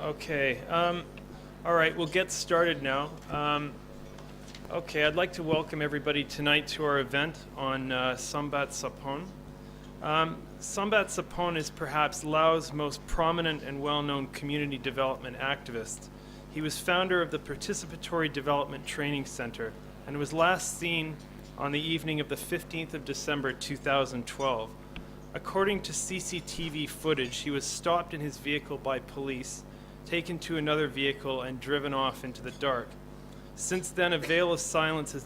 Okay. All right, we'll get started now. Okay, I'd like to welcome everybody tonight to our event on Sombath Sapon. Sombath Sapon is perhaps Laos' most prominent and well-known community development activist. He was founder of the Participatory Development Training Center and was last seen on the evening of the 15th of December 2012. According to CCTV footage, he was stopped in his vehicle by police, taken to another vehicle, and driven off into the dark. Since then, a veil of silence has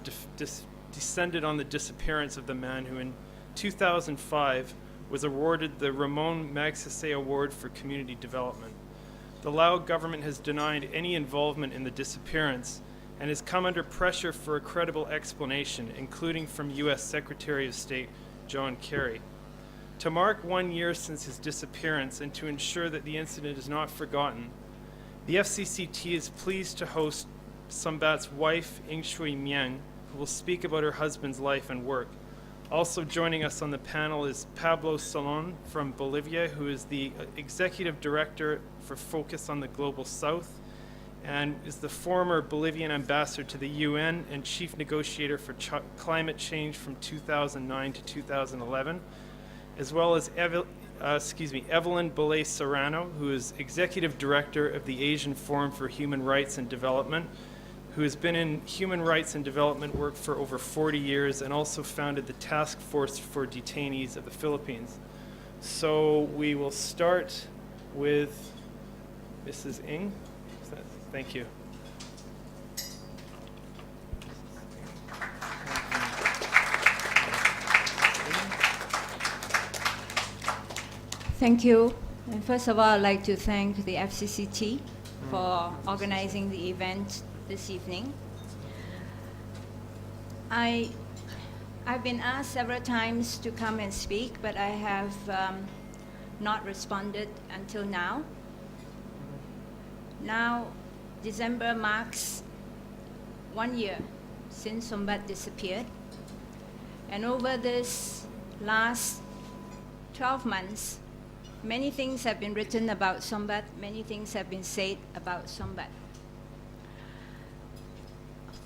descended on the disappearance of the man who in 2005 was awarded the Ramon Magsaysay Award for Community Development. The Lao government has denied any involvement in the disappearance and has come under pressure for a credible explanation, including from U.S. Secretary of State John Kerry. To mark 1 year since his disappearance and to ensure that the incident is not forgotten, the FCCT is pleased to host Sombath's wife, Ingshui Miang, who will speak about her husband's life and work. Also joining us on the panel is Pablo Salon from Bolivia, who is the Executive Director for Focus on the Global South and is the former Bolivian ambassador to the UN and chief negotiator for climate change from 2009 to 2011. As well as Evelyn Belay Serrano, who is Executive Director of the Asian Forum for Human Rights and Development, who has been in human rights and development work for over 40 years and also founded the Task Force for Detainees of the Philippines. So we will start with Mrs. Ng. Thank you. Thank you. And first of all, I'd like to thank the FCCT for organizing the event this evening. I've been asked several times to come and speak, but I have not responded until now. Now, December marks 1 year since Sombath disappeared. And over this last 12 months, many things have been written about Sombath, many things have been said about Sombath.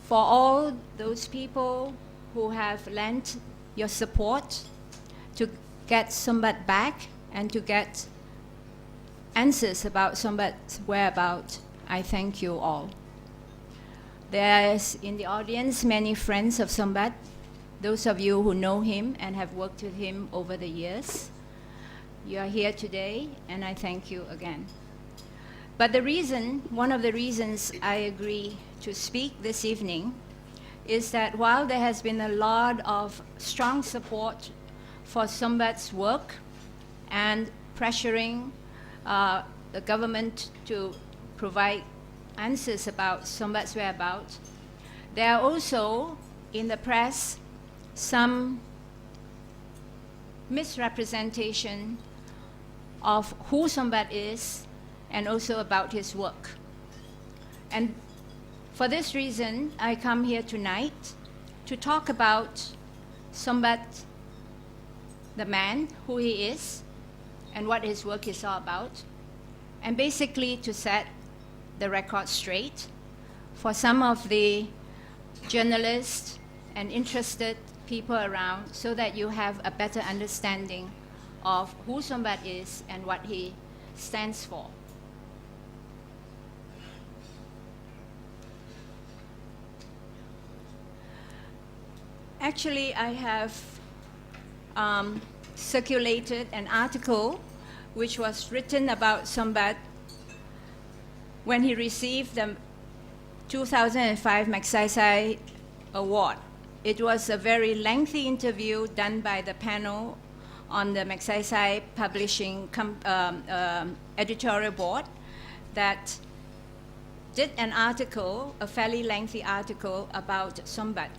For all those people who have lent your support to get Sombath back and to get answers about Sombath's whereabouts, I thank you all. There's in the audience many friends of Sombath, those of you who know him and have worked with him over the years. You are here today, and I thank you again. But one of the reasons I agree to speak this evening is that while there has been a lot of strong support for Sombath's work and pressuring the government to provide answers about Sombath's whereabouts, there are also in the press some misrepresentation of who Sombath is and also about his work. And for this reason, I come here tonight to talk about Sombath, the man, who he is, and what his work is all about, and basically to set the record straight for some of the journalists and interested people around so that you have a better understanding of who Sombath is and what he stands for. Actually, I have circulated an article which was written about Sombath when he received the 2005 Magsaysay Award. It was a very lengthy interview done by the panel on the Magsaysay Publishing editorial board that did an article, a fairly lengthy article about Sombath.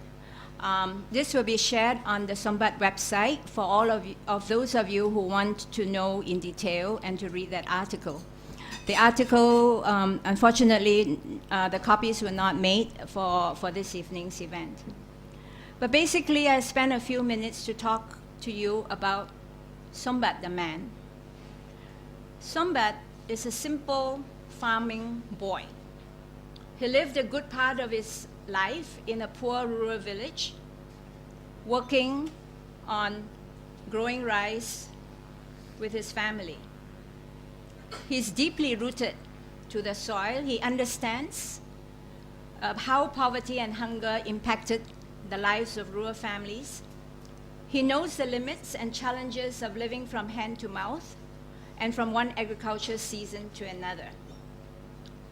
This will be shared on the Sombath website for all of those of you who want to know in detail and to read that article. The article, unfortunately, the copies were not made for this evening's event. But basically, I spent a few minutes to talk to you about Sombath the man. Sombath is a simple farming boy. He lived a good part of his life in a poor rural village, working on growing rice with his family. He's deeply rooted to the soil. He understands how poverty and hunger impacted the lives of rural families. He knows the limits and challenges of living from hand to mouth and from one agriculture season to another.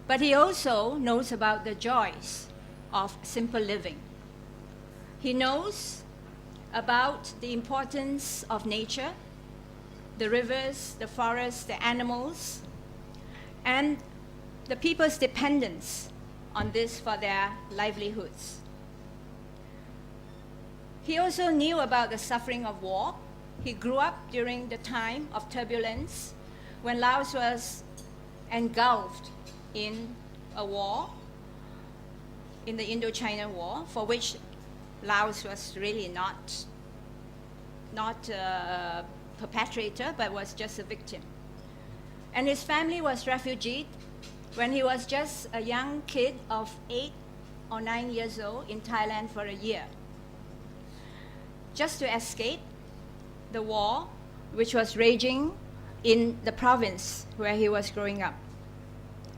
But he also knows about the joys of simple living. He knows about the importance of nature, the rivers, the forests, the animals, and the people's dependence on this for their livelihoods. He also knew about the suffering of war. He grew up during the time of turbulence when Laos was engulfed in a war, in the Indochina War, for which Laos was really not a perpetrator, but was just a victim. And his family was refugeed when he was just a young kid of 8 or 9 years old in Thailand for a year, just to escape the war which was raging in the province where he was growing up.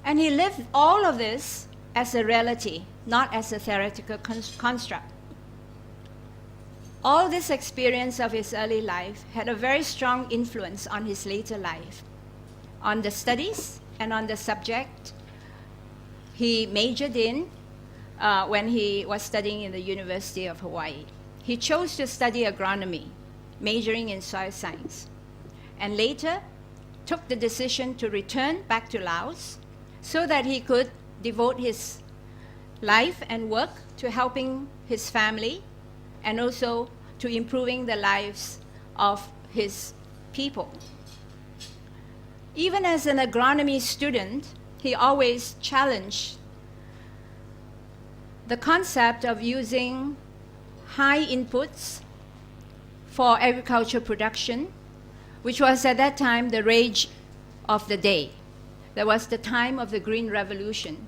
And he lived all of this as a reality, not as a theoretical construct. All this experience of his early life had a very strong influence on his later life, on the studies and on the subject he majored in when he was studying in the University of Hawaii. He chose to study agronomy, majoring in soil science, and later took the decision to return back to Laos so that he could devote his life and work to helping his family and also to improving the lives of his people. Even as an agronomy student, he always challenged the concept of using high inputs for agriculture production, which was at that time the rage of the day. There was the time of the Green Revolution,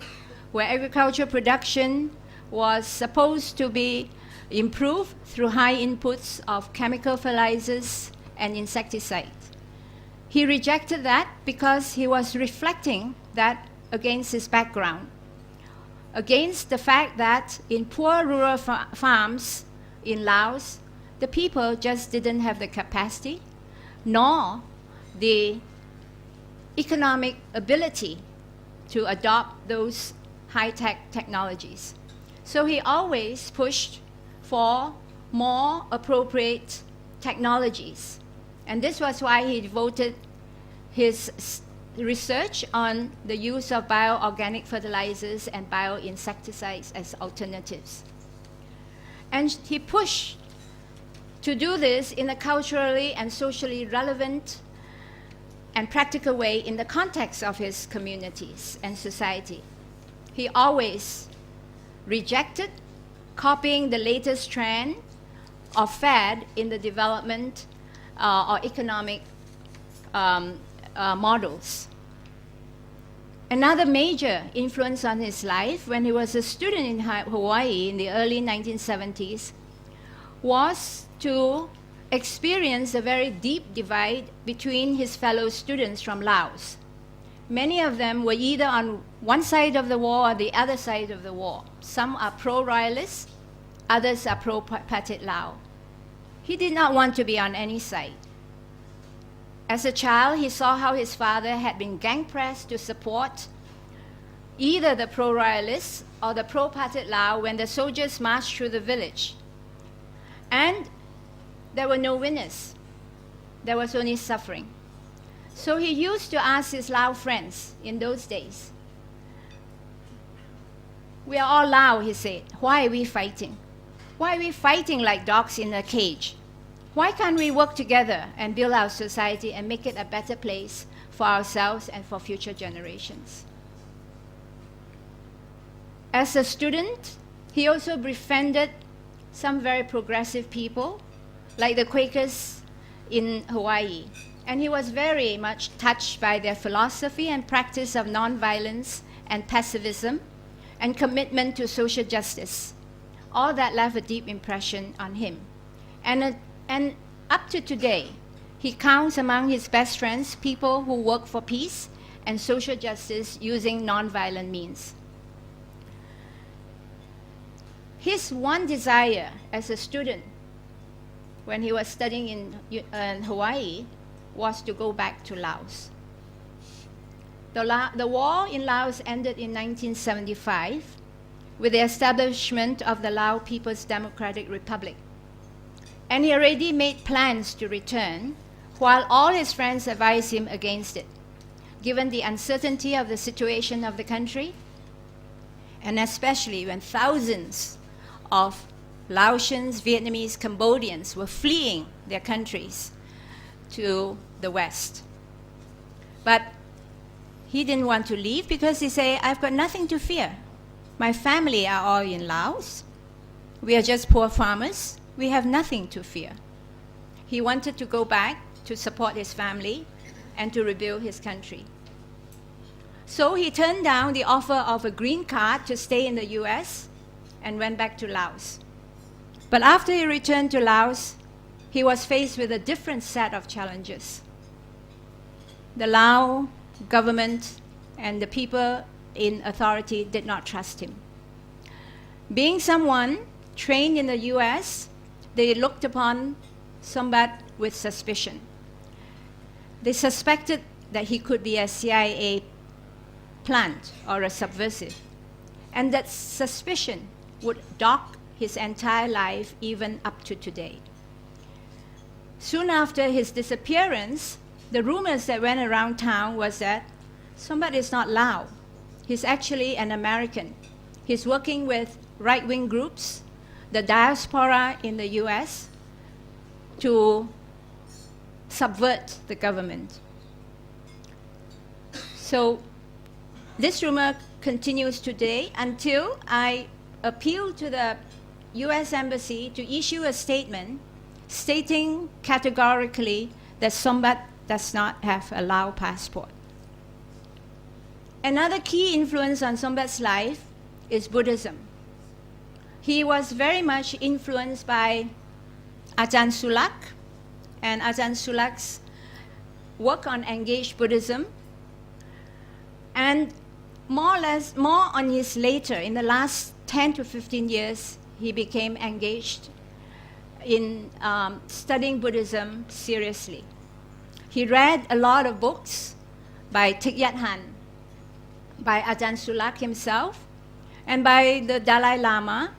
where agriculture production was supposed to be improved through high inputs of chemical fertilizers and insecticides. He rejected that because he was reflecting that against his background, against the fact that in poor rural farms in Laos, the people just didn't have the capacity nor the economic ability to adopt those high-tech technologies. So he always pushed for more appropriate technologies. And this was why he devoted his research on the use of bioorganic fertilizers and bioinsecticides as alternatives. And he pushed to do this in a culturally and socially relevant and practical way in the context of his communities and society. He always rejected copying the latest trend or fad in the development or economic models. Another major influence on his life when he was a student in Hawaii in the early 1970s was to experience a very deep divide between his fellow students from Laos. Many of them were either on one side of the war or the other side of the war. Some are pro-royalists, others are pro-Pathet Lao. He did not want to be on any side. As a child, he saw how his father had been gang-pressed to support either the pro-royalists or the pro-Pathet Lao when the soldiers marched through the village. And there were no winners. There was only suffering. So he used to ask his Lao friends in those days, "We are all Lao," he said. "Why are we fighting? Why are we fighting like dogs in a cage? Why can't we work together and build our society and make it a better place for ourselves and for future generations?" As a student, he also befriended some very progressive people, like the Quakers in Hawaii. And he was very much touched by their philosophy and practice of nonviolence and pacifism and commitment to social justice. All that left a deep impression on him. And up to today, he counts among his best friends people who work for peace and social justice using nonviolent means. His one desire as a student when he was studying in Hawaii was to go back to Laos. The war in Laos ended in 1975 with the establishment of the Lao People's Democratic Republic. And he already made plans to return, while all his friends advised him against it, given the uncertainty of the situation of the country, and especially when thousands of Laotians, Vietnamese, Cambodians were fleeing their countries to the West. But he didn't want to leave because he said, I've got nothing to fear. My family are all in Laos. We are just poor farmers. We have nothing to fear. He wanted to go back to support his family and to rebuild his country. So he turned down the offer of a green card to stay in the US and went back to Laos. But after he returned to Laos, he was faced with a different set of challenges. The Lao government and the people in authority did not trust him. Being someone trained in the US, they looked upon Sombath with suspicion. They suspected that he could be a CIA plant or a subversive, and that suspicion would dog his entire life even up to today. Soon after his disappearance, the rumors that went around town was that Sombath is not Lao. He's actually an American. He's working with right-wing groups, the diaspora in the US, to subvert the government. So this rumor continues today until I appealed to the US Embassy to issue a statement stating categorically that Sombath does not have a Lao passport. Another key influence on Sombath's life is Buddhism. He was very much influenced by Ajahn Sulak and Ajahn Sulak's work on engaged Buddhism, and more on his later, in the last 10 to 15 years, he became engaged in studying Buddhism seriously. He read a lot of books by Thich Nhat Hanh, by Ajahn Sulak himself, and by the Dalai Lama,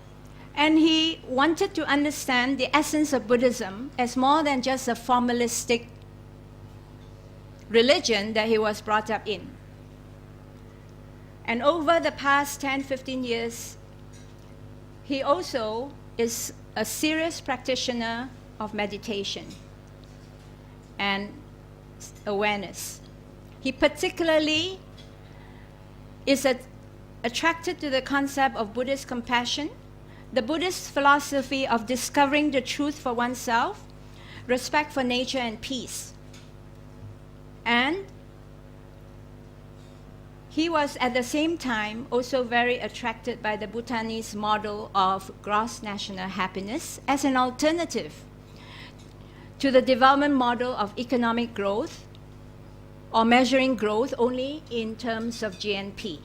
and he wanted to understand the essence of Buddhism as more than just a formalistic religion that he was brought up in. And over the past 10, 15 years, he also is a serious practitioner of meditation and awareness. He particularly is attracted to the concept of Buddhist compassion, the Buddhist philosophy of discovering the truth for oneself, respect for nature and peace. And he was at the same time also very attracted by the Bhutanese model of gross national happiness as an alternative to the development model of economic growth or measuring growth only in terms of GNP.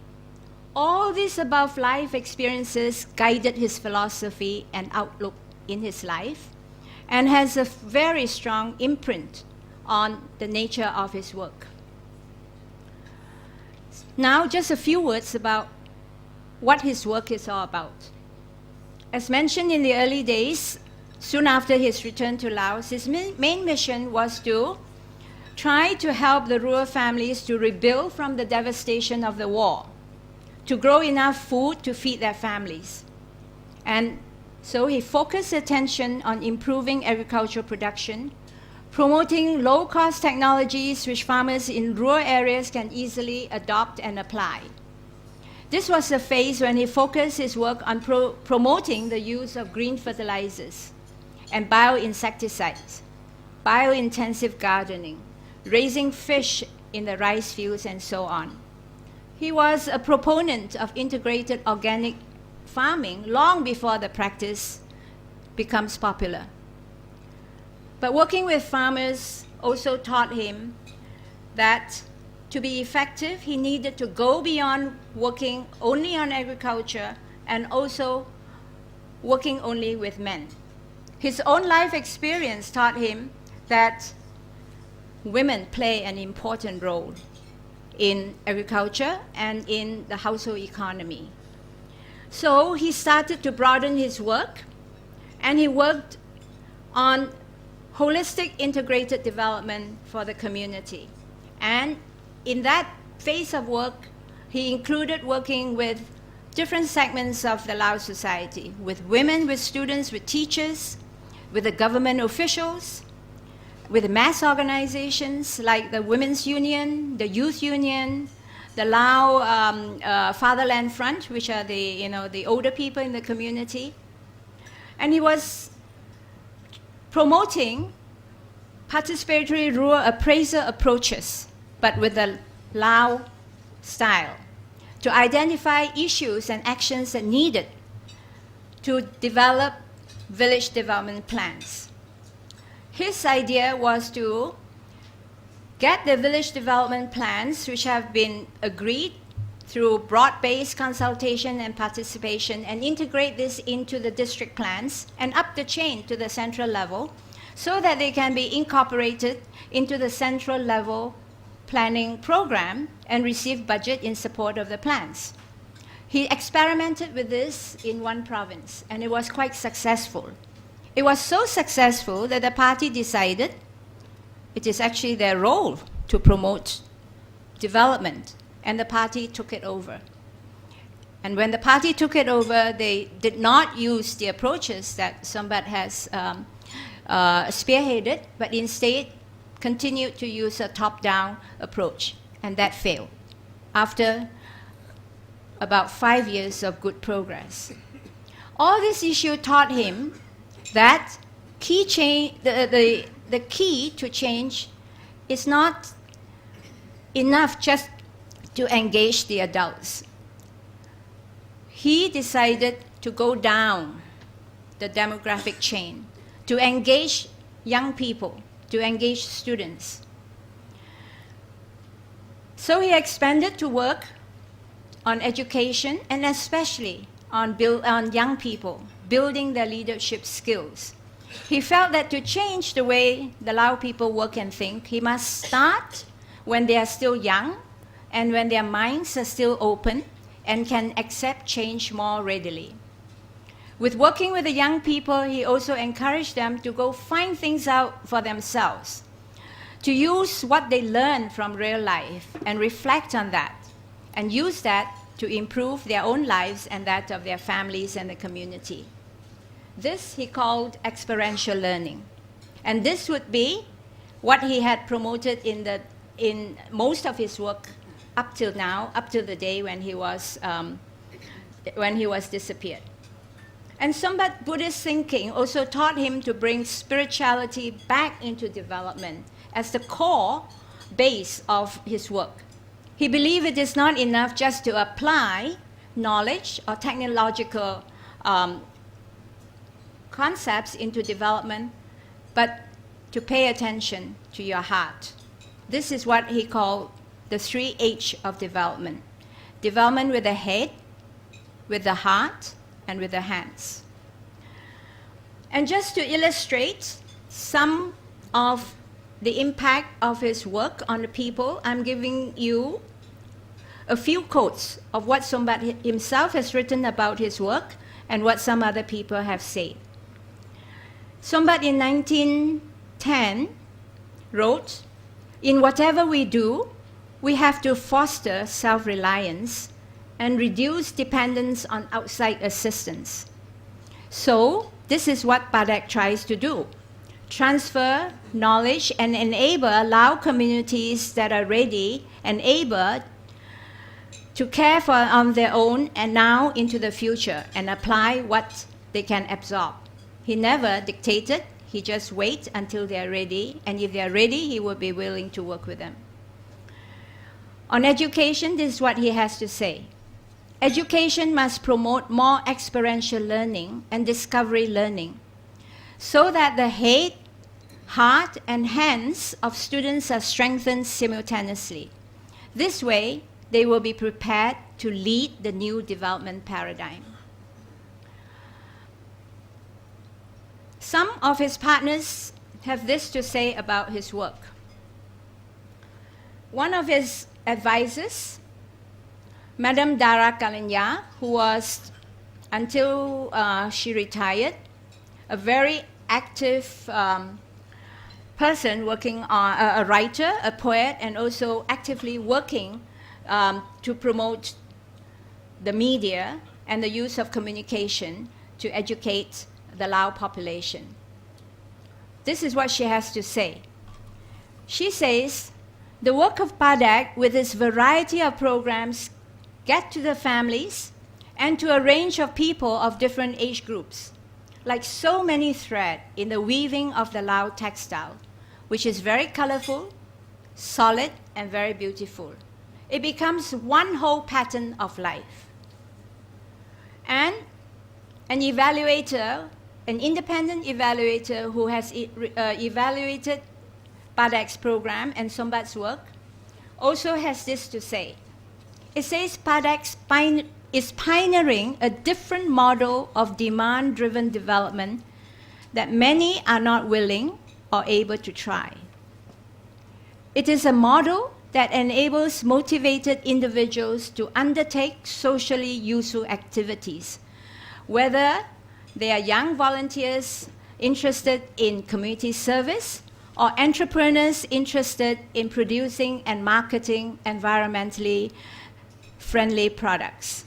All these above life experiences guided his philosophy and outlook in his life and has a very strong imprint on the nature of his work. Now, just a few words about what his work is all about. As mentioned in the early days, soon after his return to Laos, his main mission was to try to help the rural families to rebuild from the devastation of the war, to grow enough food to feed their families. And so he focused attention on improving agricultural production, promoting low-cost technologies which farmers in rural areas can easily adopt and apply. This was the phase when he focused his work on promoting the use of green fertilizers and bioinsecticides, bio-intensive gardening, raising fish in the rice fields, and so on. He was a proponent of integrated organic farming long before the practice becomes popular. But working with farmers also taught him that to be effective, he needed to go beyond working only on agriculture and also working only with men. His own life experience taught him that women play an important role in agriculture and in the household economy. So he started to broaden his work, and he worked on holistic integrated development for the community. And in that phase of work, he included working with different segments of the Lao society, with women, with students, with teachers, with the government officials, with mass organizations like the Women's Union, the Youth Union, the Lao Fatherland Front, which are the older people in the community. And he was promoting participatory rural appraiser approaches, but with the Lao style, to identify issues and actions that needed to develop village development plans. His idea was to get the village development plans, which have been agreed through broad-based consultation and participation, and integrate this into the district plans and up the chain to the central level so that they can be incorporated into the central level planning program and receive budget in support of the plans. He experimented with this in one province, and it was quite successful. It was so successful that the party decided it is actually their role to promote development, and the party took it over. And when the party took it over, they did not use the approaches that Sombath has spearheaded, but instead continued to use a top-down approach, and that failed after about 5 years of good progress. All this issue taught him that the key to change is not enough just to engage the adults. He decided to go down the demographic chain, to engage young people, to engage students. So he expanded to work on education, and especially on young people, building their leadership skills. He felt that to change the way the Lao people work and think, he must start when they are still young and when their minds are still open and can accept change more readily. With working with the young people, he also encouraged them to go find things out for themselves, to use what they learn from real life and reflect on that, and use that to improve their own lives and that of their families and the community. This he called experiential learning. And this would be what he had promoted in most of his work up till now, up till the day when he was disappeared. And Sombath Buddhist thinking also taught him to bring spirituality back into development as the core base of his work. He believed it is not enough just to apply knowledge or technological concepts into development, but to pay attention to your heart. This is what he called the 3 H of development. Development with the head, with the heart, and with the hands. And just to illustrate some of the impact of his work on the people, I'm giving you a few quotes of what Sombath himself has written about his work and what some other people have said. Sombath in 1910 wrote, "In whatever we do, we have to foster self-reliance and reduce dependence on outside assistance. So this is what Padek tries to do. Transfer knowledge and enable Lao communities that are ready and able to care for on their own and now into the future and apply what they can absorb." He never dictated, He just waits until they are ready, and if they are ready, he will be willing to work with them. On education, this is what he has to say. Education must promote more experiential learning and discovery learning so that the head, heart, and hands of students are strengthened simultaneously. This way, they will be prepared to lead the new development paradigm. Some of his partners have this to say about his work. One of his advisors, Madame Dara Kalanya, who was, until she retired, a very active person working on, a writer, a poet, and also actively working to promote the media and the use of communication to educate the Lao population. This is what she has to say. She says, the work of PADAC with its variety of programs get to the families and to a range of people of different age groups, like so many threads in the weaving of the Lao textile, which is very colorful, solid, and very beautiful. It becomes one whole pattern of life. And an evaluator, an independent evaluator who has evaluated PADAC's program and Sombath's work, also has this to say. It says PADAC is pioneering a different model of demand-driven development that many are not willing or able to try. It is a model that enables motivated individuals to undertake socially useful activities, whether they are young volunteers interested in community service or entrepreneurs interested in producing and marketing environmentally friendly products.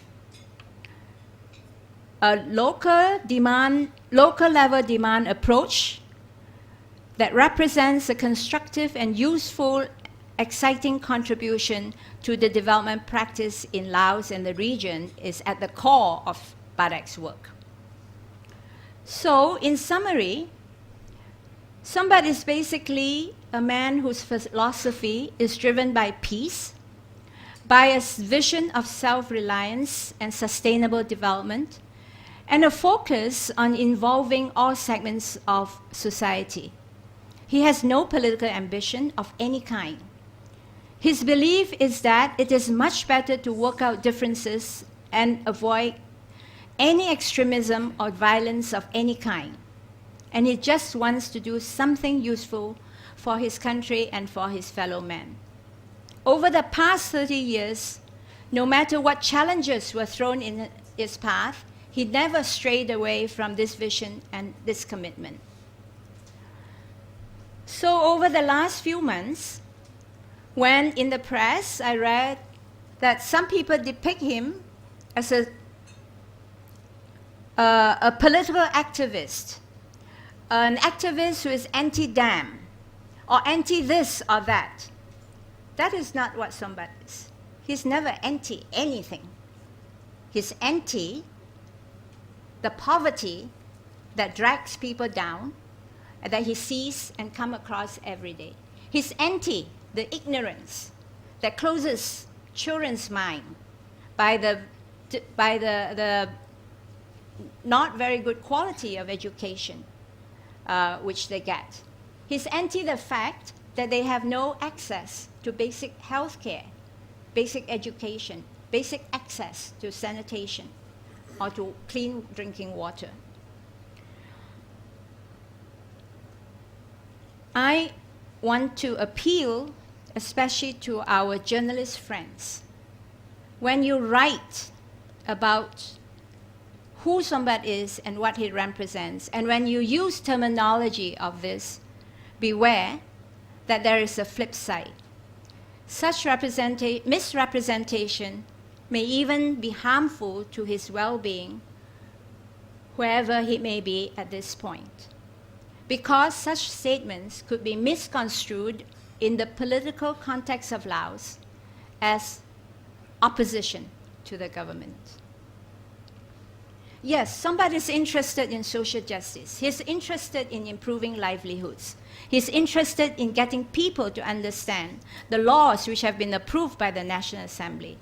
A local level demand approach that represents a constructive and useful, exciting contribution to the development practice in Laos and the region is at the core of PADAC's work. So, in summary, Sombath is basically a man whose philosophy is driven by peace, by a vision of self-reliance and sustainable development, and a focus on involving all segments of society. He has no political ambition of any kind. His belief is that it is much better to work out differences and avoid any extremism or violence of any kind. And he just wants to do something useful for his country and for his fellow men. Over the past 30 years, no matter what challenges were thrown in his path, he never strayed away from this vision and this commitment. So over the last few months, when in the press I read that some people depict him as a political activist, an activist who is anti-dam, or anti-this or that. That is not what Sombath is. He's never anti-anything. He's anti the poverty that drags people down and that he sees and come across every day. He's anti the ignorance that closes children's mind by the not very good quality of education which they get. He's anti the fact that they have no access to basic health care, basic education, basic access to sanitation or to clean drinking water. I want to appeal especially to our journalist friends. When you write about who Sombath is and what he represents, and when you use terminology of this, beware that there is a flip side. Such misrepresentation may even be harmful to his well-being, wherever he may be at this point, because such statements could be misconstrued in the political context of Laos as opposition to the government. Yes, somebody is interested in social justice. He's interested in improving livelihoods. He's interested in getting people to understand the laws which have been approved by the National Assembly.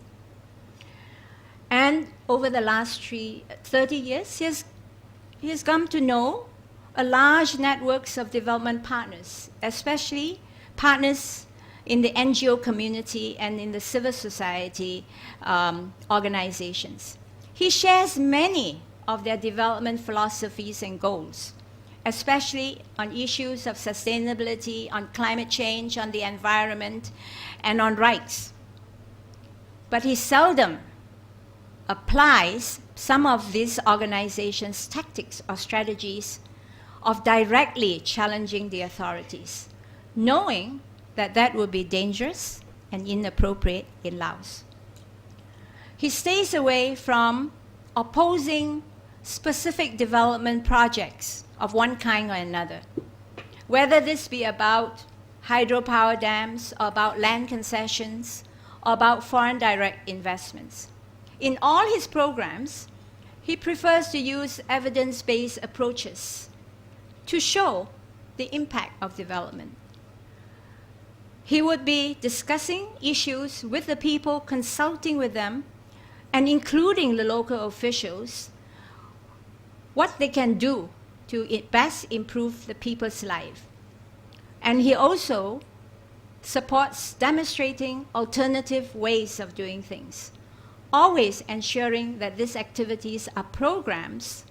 And over the last 30 years, he has come to know a large networks of development partners, especially partners in the NGO community and in the civil society organizations. He shares many of their development philosophies and goals, especially on issues of sustainability, on climate change, on the environment, and on rights. But he seldom applies some of these organizations' tactics or strategies of directly challenging the authorities, knowing that that would be dangerous and inappropriate in Laos. He stays away from opposing specific development projects of one kind or another, whether this be about hydropower dams, or about land concessions, or about foreign direct investments. In all his programs, he prefers to use evidence-based approaches to show the impact of development. He would be discussing issues with the people, consulting with them, and including the local officials, what they can do to best improve the people's life. And he also supports demonstrating alternative ways of doing things, always ensuring that these activities are programs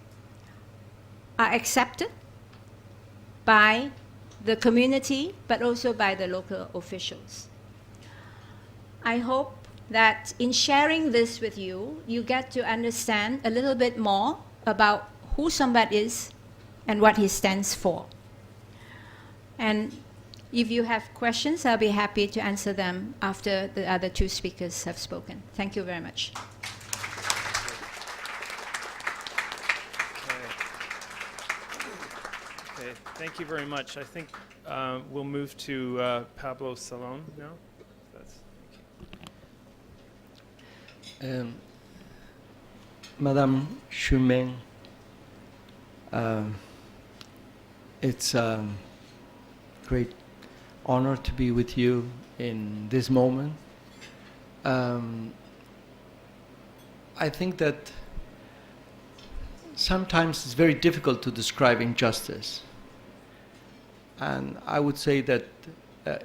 are accepted by the community, but also by the local officials. I hope that in sharing this with you, you get to understand a little bit more about who Sombath is and what he stands for. And if you have questions, I'll be happy to answer them after the other two speakers have spoken. Thank you very much. Okay, thank you very much. I think we'll move to Pablo Salon now. Madame Shumeng, it's a great honor to be with you in this moment. I think that sometimes it's very difficult to describe injustice. And I would say that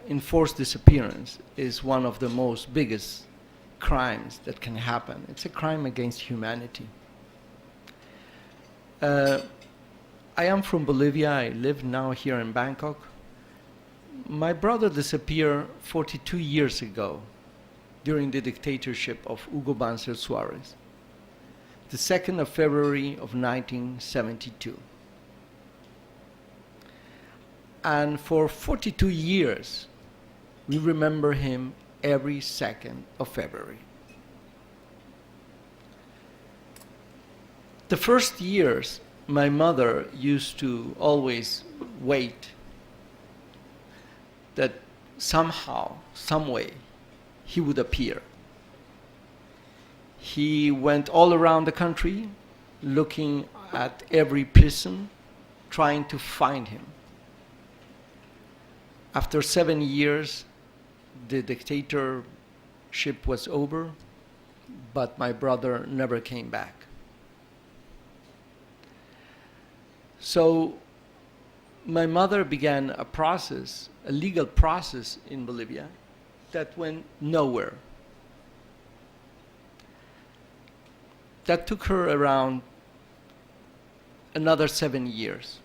enforced disappearance is one of the most biggest crimes that can happen. It's a crime against humanity. I am from Bolivia. I live now here in Bangkok. My brother disappeared 42 years ago during the dictatorship of Hugo Banzer Suarez, the 2nd of February of 1972. And for 42 years, we remember him every 2nd of February. The first years, my mother used to always wait that somehow, some way, he would appear. He went all around the country, looking at every prison, trying to find him. After 7 years, the dictatorship was over, but my brother never came back. So my mother began a process, a legal process in Bolivia that went nowhere. That took her around another 7 years.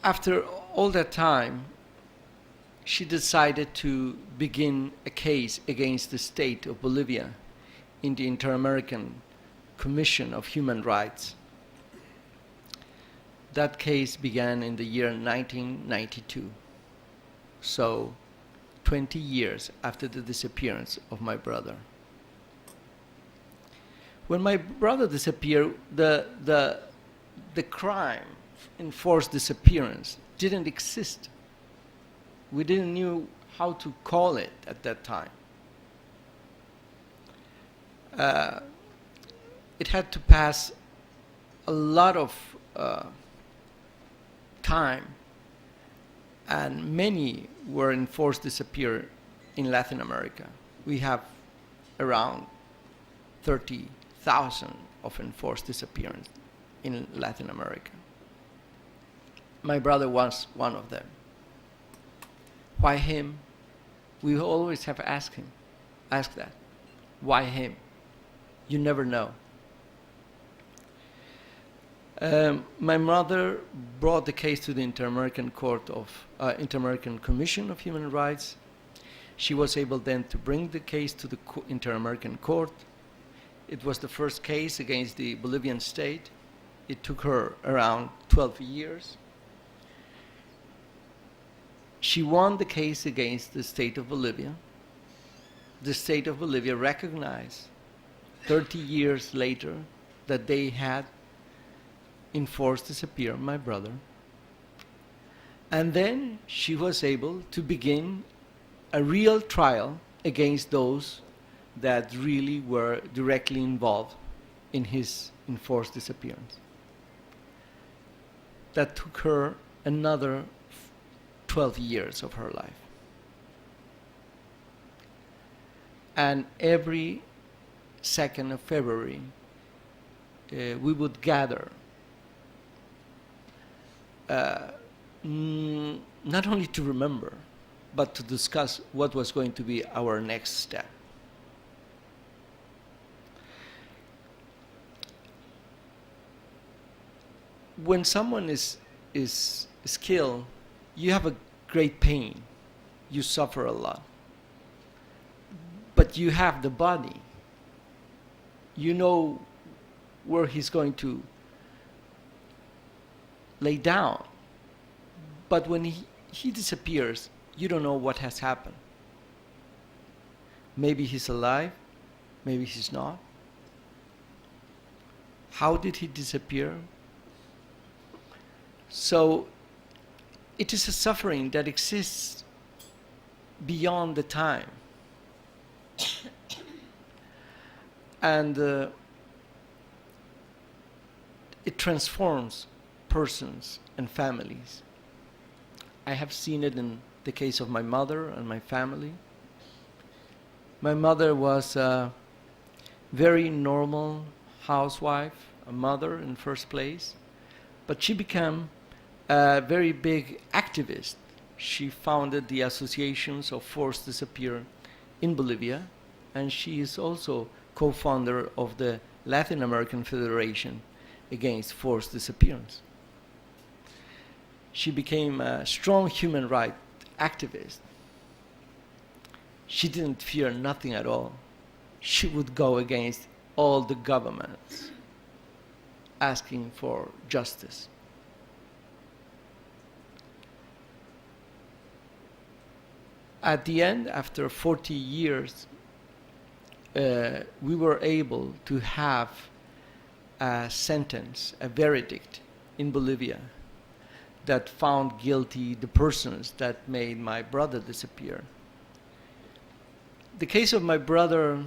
After all that time, she decided to begin a case against the state of Bolivia in the Inter-American Commission of Human Rights. That case began in the year 1992, so 20 years after the disappearance of my brother. When my brother disappeared, the crime, enforced disappearance, didn't exist. We didn't know how to call it at that time. it had to pass a lot of time, and many were enforced disappear in Latin America. We have around 30,000 of enforced disappearance in Latin America. My brother was one of them. Why him? We always have asked that. Why him? You never know. My mother brought the case to the Inter-American Commission of Human Rights. She was able then to bring the case to the Inter-American Court. It was the first case against the Bolivian state. It took her around 12 years. She won the case against the state of Bolivia. The state of Bolivia recognized 30 years later that they had enforced disappear my brother. And then she was able to begin a real trial against those that really were directly involved in his enforced disappearance. That took her another 12 years of her life. And every 2nd of February, we would gather not only to remember, but to discuss what was going to be our next step. When someone is killed, you have a great pain. You suffer a lot. But you have the body. You know where he's going to lay down. But when he disappears, you don't know what has happened. Maybe he's alive, maybe he's not. How did he disappear? So it is a suffering that exists beyond the time. And it transforms persons and families. I have seen it in the case of my mother and my family. My mother was a very normal housewife, a mother in first place, but she became a very big activist. She founded the associations of forced disappear in Bolivia, and she is also co-founder of the Latin American Federation against forced disappearance. She became a strong human rights activist. She didn't fear nothing at all. She would go against all the governments, asking for justice. At the end, after 40 years, we were able to have a sentence, a verdict in Bolivia that found guilty the persons that made my brother disappear. The case of my brother,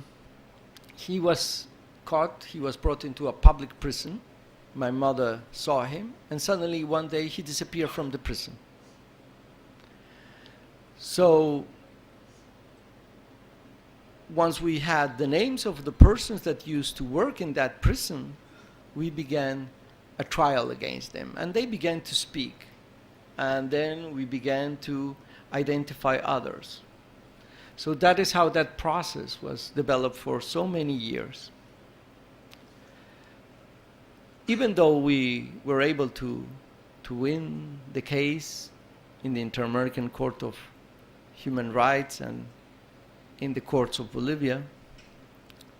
he was caught, he was brought into a public prison. My mother saw him, and suddenly one day he disappeared from the prison. So once we had the names of the persons that used to work in that prison, we began a trial against them, and they began to speak. And then we began to identify others. So that is how that process was developed for so many years. Even though we were able to win the case in the Inter-American Court of Human Rights and in the courts of Bolivia,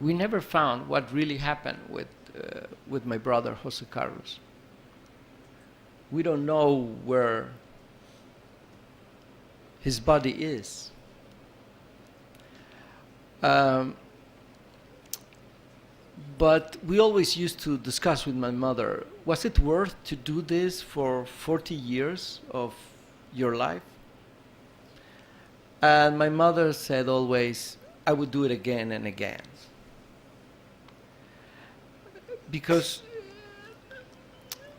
we never found what really happened with my brother Jose Carlos. We don't know where his body is. But we always used to discuss with my mother, was it worth to do this for 40 years of your life? And my mother said always, I would do it again and again. because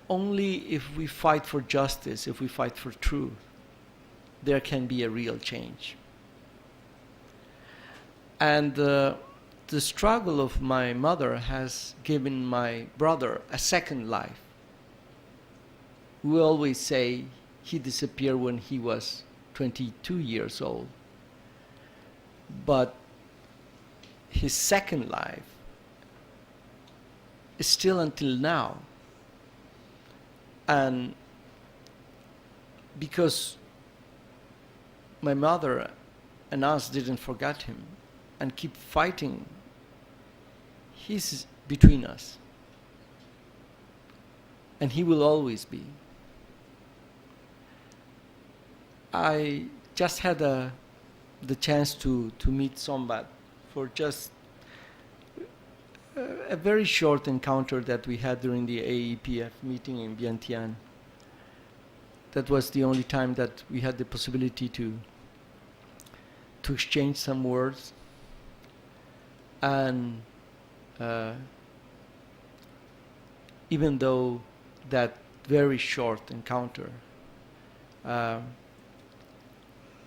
only if we fight for justice, if we fight for truth, there can be a real change. And the struggle of my mother has given my brother a second life. We always say he disappeared when he was 22 years old. But his second life is still until now. And because my mother and us didn't forget him and keep fighting, he's between us. And he will always be. I just had the chance to meet Sombath for just a very short encounter that we had during the AEPF meeting in Vientiane. That was the only time that we had the possibility to exchange some words. And even though that very short encounter,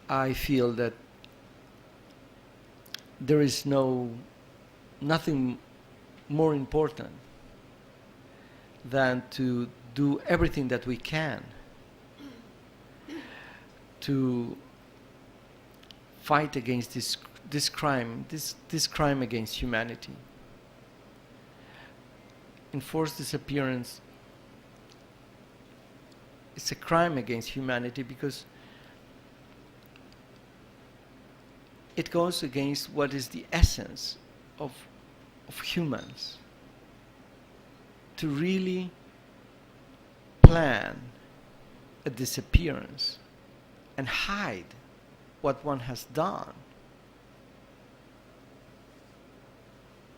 I feel that there is nothing more important than to do everything that we can to fight against this crime against humanity. Enforced disappearance is a crime against humanity because it goes against what is the essence of humans. To really plan a disappearance and hide what one has done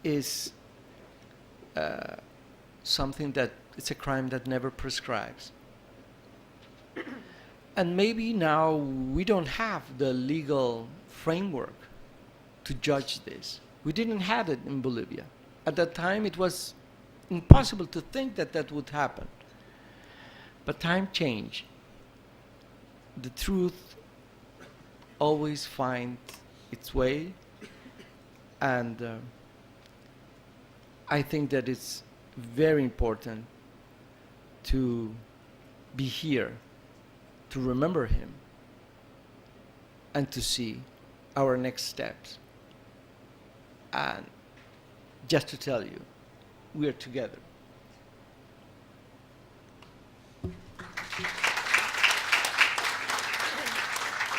is something that it's a crime that never prescribes. And maybe now we don't have the legal framework to judge this. We didn't have it in Bolivia. At that time, it was impossible to think that that would happen. But time changed. The truth always finds its way, and I think that it's very important to be here, to remember him, and to see our next steps. And just to tell you, we are together.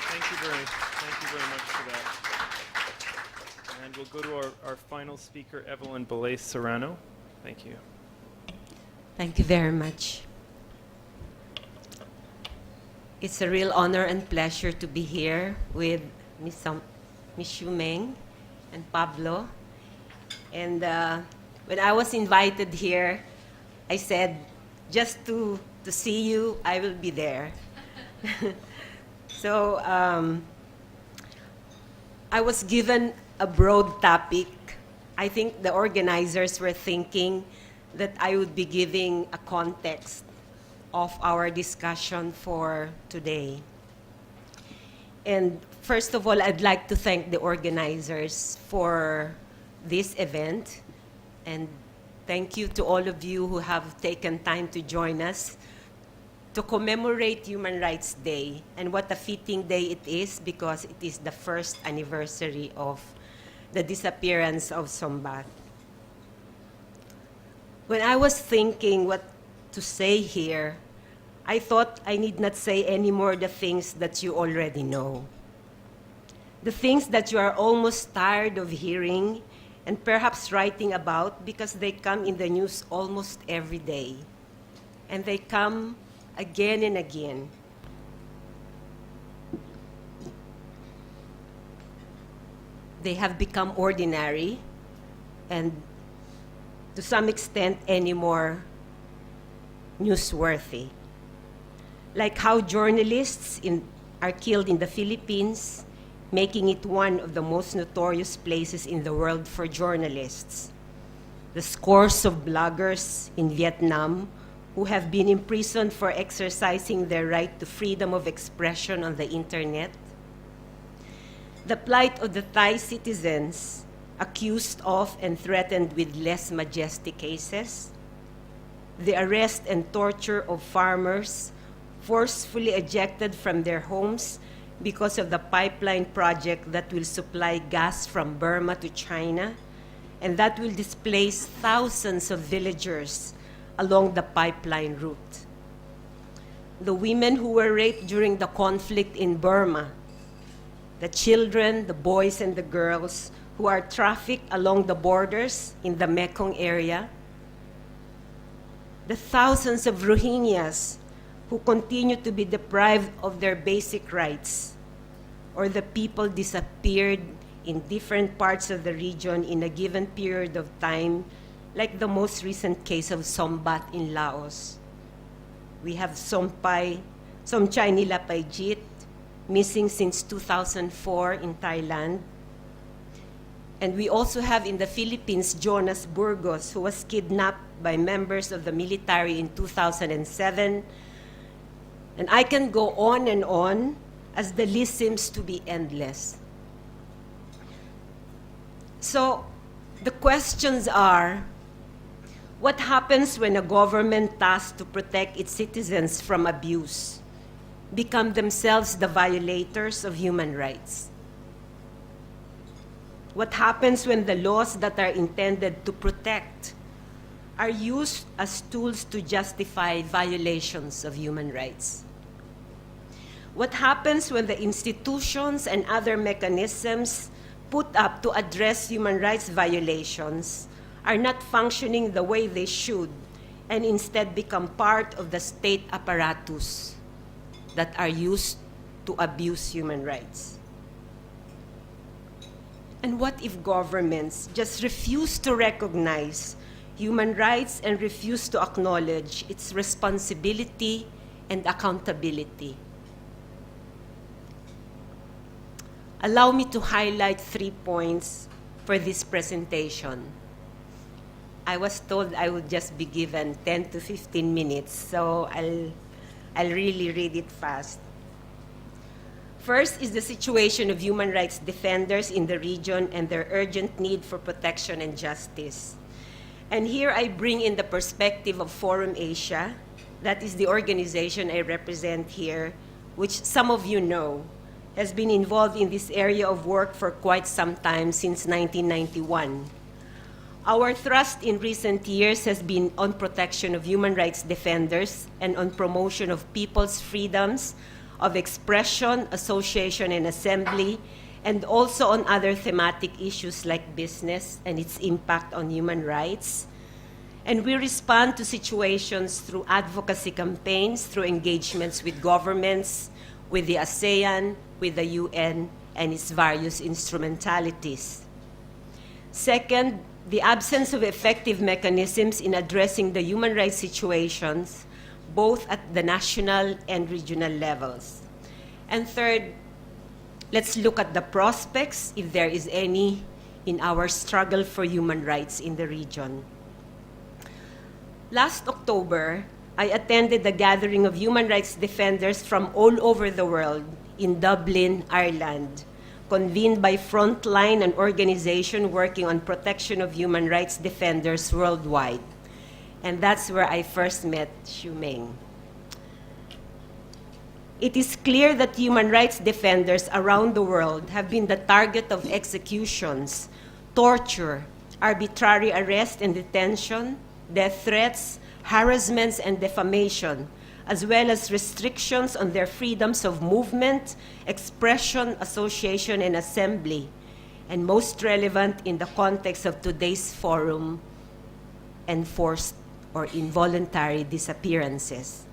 Thank you very much for that. And we'll go to our final speaker, Evelyn Belay Serrano. Thank you. Thank you very much. It's a real honor and pleasure to be here with Miss Shumeng and Pablo. And when I was invited here, I said, just to see you, I will be there. So I was given a broad topic. I think the organizers were thinking that I would be giving a context of our discussion for today. And first of all, I'd like to thank the organizers for this event. And thank you to all of you who have taken time to join us to commemorate Human Rights Day. And what a fitting day it is, because it is the first anniversary of the disappearance of Sombath. When I was thinking what to say here, I thought I need not say any more the things that you already know. The things that you are almost tired of hearing and perhaps writing about because they come in the news almost every day. And they come again and again. They have become ordinary and to some extent any more newsworthy. Like how journalists are killed in the Philippines, making it one of the most notorious places in the world for journalists. the scores of bloggers in Vietnam who have been imprisoned for exercising their right to freedom of expression on the internet, the plight of the Thai citizens accused of and threatened with less majestic cases, the arrest and torture of farmers forcefully ejected from their homes because of the pipeline project that will supply gas from Burma to China, and that will displace thousands of villagers along the pipeline route. The women who were raped during the conflict in Burma, the children, the boys, and the girls who are trafficked along the borders in the Mekong area, the thousands of Rohingyas who continue to be deprived of their basic rights, or the people disappeared in different parts of the region in a given period of time, like the most recent case of Sombath in Laos. We have Somchai Nilapayjit, missing since 2004 in Thailand. And we also have in the Philippines Jonas Burgos, who was kidnapped by members of the military in 2007. And I can go on, as the list seems to be endless. So the questions are, what happens when a government tasked to protect its citizens from abuse become themselves the violators of human rights? What happens when the laws that are intended to protect are used as tools to justify violations of human rights? What happens when the institutions and other mechanisms put up to address human rights violations are not functioning the way they should and instead become part of the state apparatus that are used to abuse human rights? And what if governments just refuse to recognize human rights and refuse to acknowledge its responsibility and accountability? Allow me to highlight 3 points for this presentation. I was told I would just be given 10 to 15 minutes, so I'll really read it fast. First is the situation of human rights defenders in the region and their urgent need for protection and justice. And here I bring in the perspective of Forum Asia, that is the organization I represent here, which some of you know, has been involved in this area of work for quite some time, since 1991. Our thrust in recent years has been on protection of human rights defenders and on promotion of people's freedoms of expression, association, and assembly, and also on other thematic issues like business and its impact on human rights. And we respond to situations through advocacy campaigns, through engagements with governments, with the ASEAN, with the UN, and its various instrumentalities. Second, the absence of effective mechanisms in addressing the human rights situations, both at the national and regional levels. And third, let's look at the prospects, if there is any, in our struggle for human rights in the region. Last October, I attended a gathering of human rights defenders from all over the world in Dublin, Ireland, convened by Frontline, an organization working on protection of human rights defenders worldwide. And that's where I first met Xu Meng. It is clear that human rights defenders around the world have been the target of executions, torture, arbitrary arrest and detention, death threats, harassments, and defamation, as well as restrictions on their freedoms of movement, expression, association, and assembly, and most relevant in the context of today's forum, enforced or involuntary disappearances.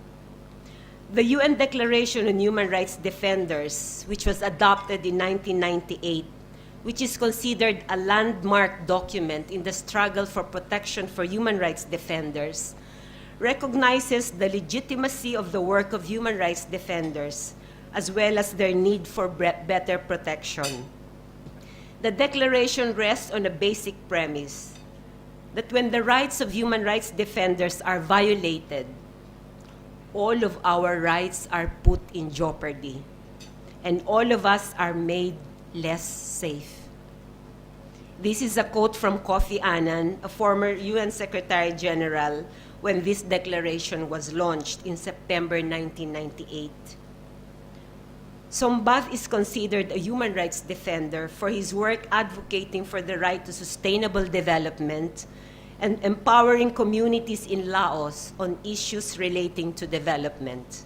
The UN Declaration on Human Rights Defenders, which was adopted in 1998, which is considered a landmark document in the struggle for protection for human rights defenders, recognizes the legitimacy of the work of human rights defenders, as well as their need for better protection. The declaration rests on a basic premise. that when the rights of human rights defenders are violated, all of our rights are put in jeopardy, and all of us are made less safe. This is a quote from Kofi Annan, a former UN Secretary General, when this declaration was launched in September 1998. Sombath is considered a human rights defender for his work advocating for the right to sustainable development and empowering communities in Laos on issues relating to development.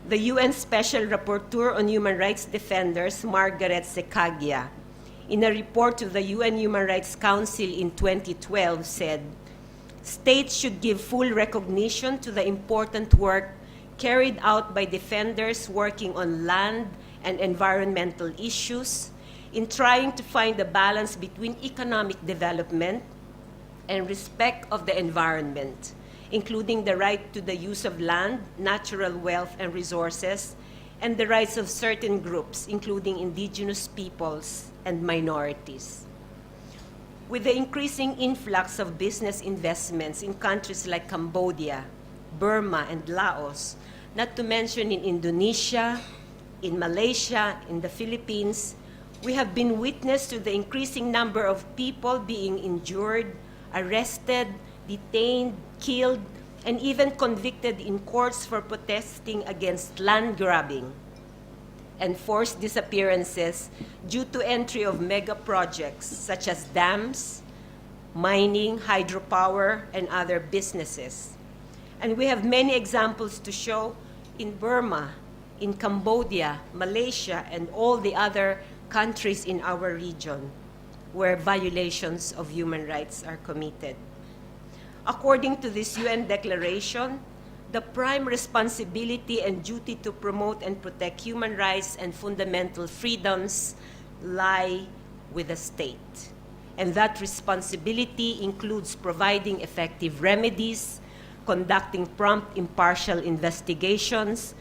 The UN Special Rapporteur on Human Rights Defenders, Margaret Sekagya, in a report to the UN Human Rights Council in 2012 said, states should give full recognition to the important work carried out by defenders working on land and environmental issues in trying to find a balance between economic development and respect of the environment, including the right to the use of land, natural wealth and resources, and the rights of certain groups, including indigenous peoples and minorities. With the increasing influx of business investments in countries like Cambodia, Burma, and Laos, not to mention in Indonesia, in Malaysia, in the Philippines, we have been witness to the increasing number of people being injured, arrested, detained, killed, and even convicted in courts for protesting against land grabbing and forced disappearances due to entry of mega projects such as dams, mining, hydropower, and other businesses. And we have many examples to show in Burma, in Cambodia, Malaysia, and all the other countries in our region where violations of human rights are committed. According to this UN declaration, the prime responsibility and duty to promote and protect human rights and fundamental freedoms lie with the state. And that responsibility includes providing effective remedies, conducting prompt, impartial investigations,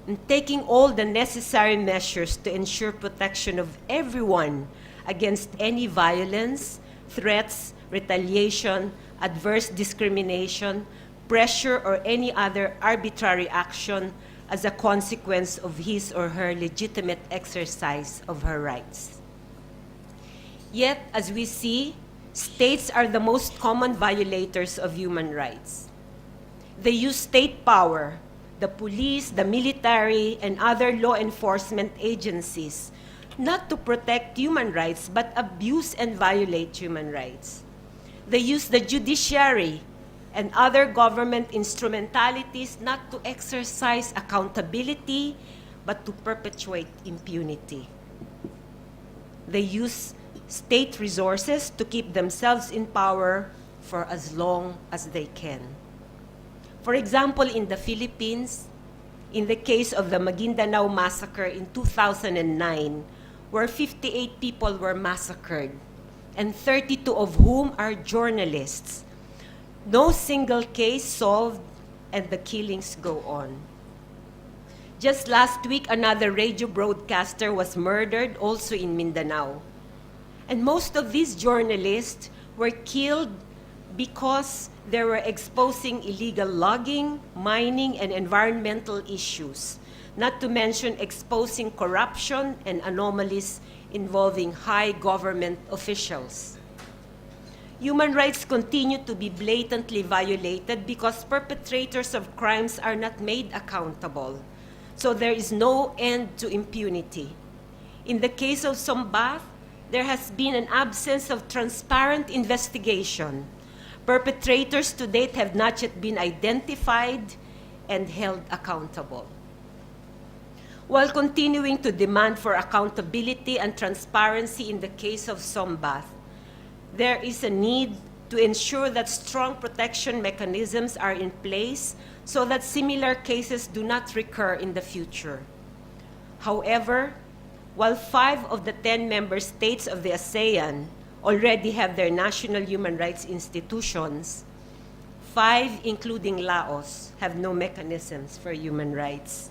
and taking all the necessary measures to ensure protection of everyone against any violence, threats, retaliation, adverse discrimination, pressure, or any other arbitrary action as a consequence of his or her legitimate exercise of her rights. Yet, as we see, states are the most common violators of human rights. They use state power, the police, the military, and other law enforcement agencies, not to protect human rights, but abuse and violate human rights. They use the judiciary and other government instrumentalities not to exercise accountability, but to perpetuate impunity. They use state resources to keep themselves in power for as long as they can. For example, in the Philippines, in the case of the Maguindanao massacre in 2009, where 58 people were massacred, and 32 of whom are journalists, no single case solved, and the killings go on. Just last week, another radio broadcaster was murdered, also in Mindanao. And most of these journalists were killed because they were exposing illegal logging, mining, and environmental issues, not to mention exposing corruption and anomalies involving high government officials. Human rights continue to be blatantly violated because perpetrators of crimes are not made accountable. So there is no end to impunity. In the case of Sombath, there has been an absence of transparent investigation. Perpetrators to date have not yet been identified and held accountable. While continuing to demand for accountability and transparency in the case of Sombath, there is a need to ensure that strong protection mechanisms are in place so that similar cases do not recur in the future. However, while 5 of the 10 member states of the ASEAN already have their national human rights institutions, 5, including Laos, have no mechanisms for human rights.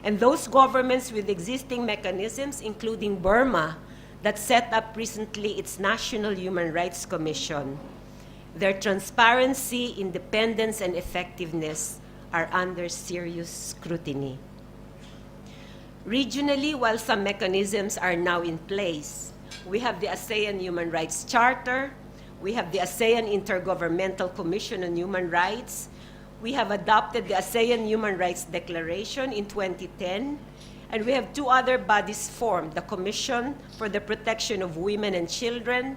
And those governments with existing mechanisms, including Burma, that set up recently its National Human Rights Commission, Their transparency, independence, and effectiveness are under serious scrutiny. Regionally, while some mechanisms are now in place, we have the ASEAN Human Rights Charter, we have the ASEAN Intergovernmental Commission on Human Rights, we have adopted the ASEAN Human Rights Declaration in 2010, and we have two other bodies formed, the Commission for the Protection of Women and Children,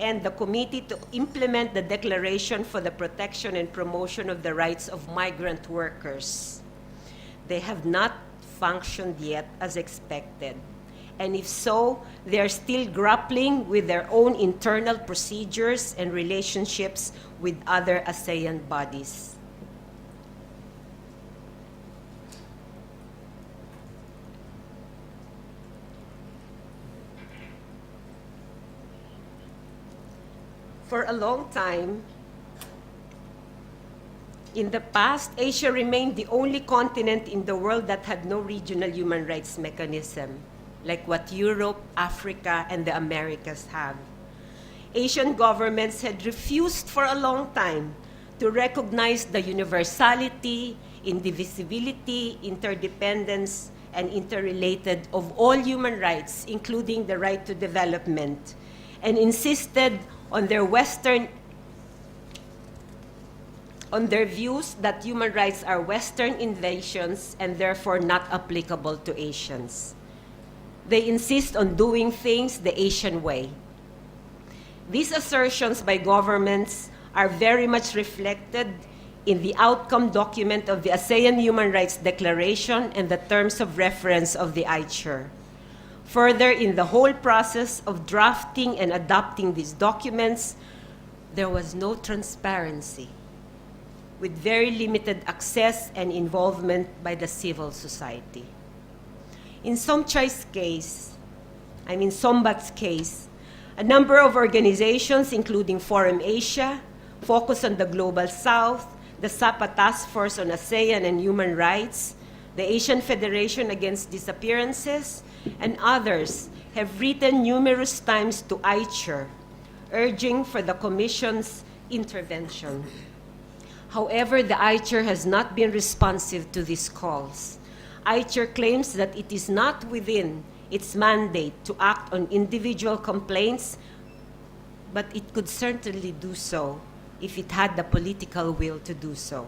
and the Committee to implement the Declaration for the Protection and Promotion of the Rights of Migrant Workers. They have not functioned yet as expected. And if so, they are still grappling with their own internal procedures and relationships with other ASEAN bodies. For a long time, in the past, Asia remained the only continent in the world that had no regional human rights mechanism, like what Europe, Africa, and the Americas have. Asian governments had refused for a long time to recognize the universality, indivisibility, interdependence, and interrelated of all human rights, including the right to development, and insisted on their views that human rights are Western inventions and therefore not applicable to Asians. They insist on doing things the Asian way. These assertions by governments are very much reflected in the outcome document of the ASEAN Human Rights Declaration and the terms of reference of the ICHR. Further, in the whole process of drafting and adopting these documents, there was no transparency, with very limited access and involvement by the civil society. In Sombath's case, a number of organizations, including Forum Asia, Focus on the Global South, the SAPA Task Force on ASEAN and Human Rights, the Asian Federation Against Disappearances, and others have written numerous times to ICHR, urging for the Commission's intervention. However, the ICHR has not been responsive to these calls. ICHR claims that it is not within its mandate to act on individual complaints, but it could certainly do so if it had the political will to do so.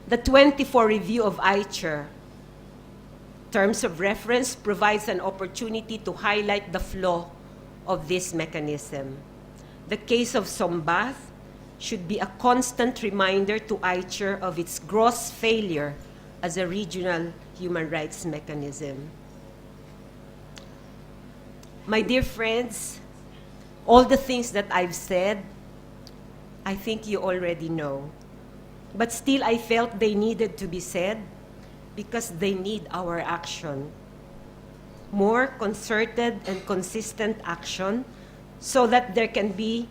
The 24 review of ICHR terms of reference provides an opportunity to highlight the flaw of this mechanism. The case of Sombath should be a constant reminder to ICHR of its gross failure as a regional human rights mechanism. My dear friends, all the things that I've said, I think you already know. But still, I felt they needed to be said because they need our action. More concerted and consistent action so that there can be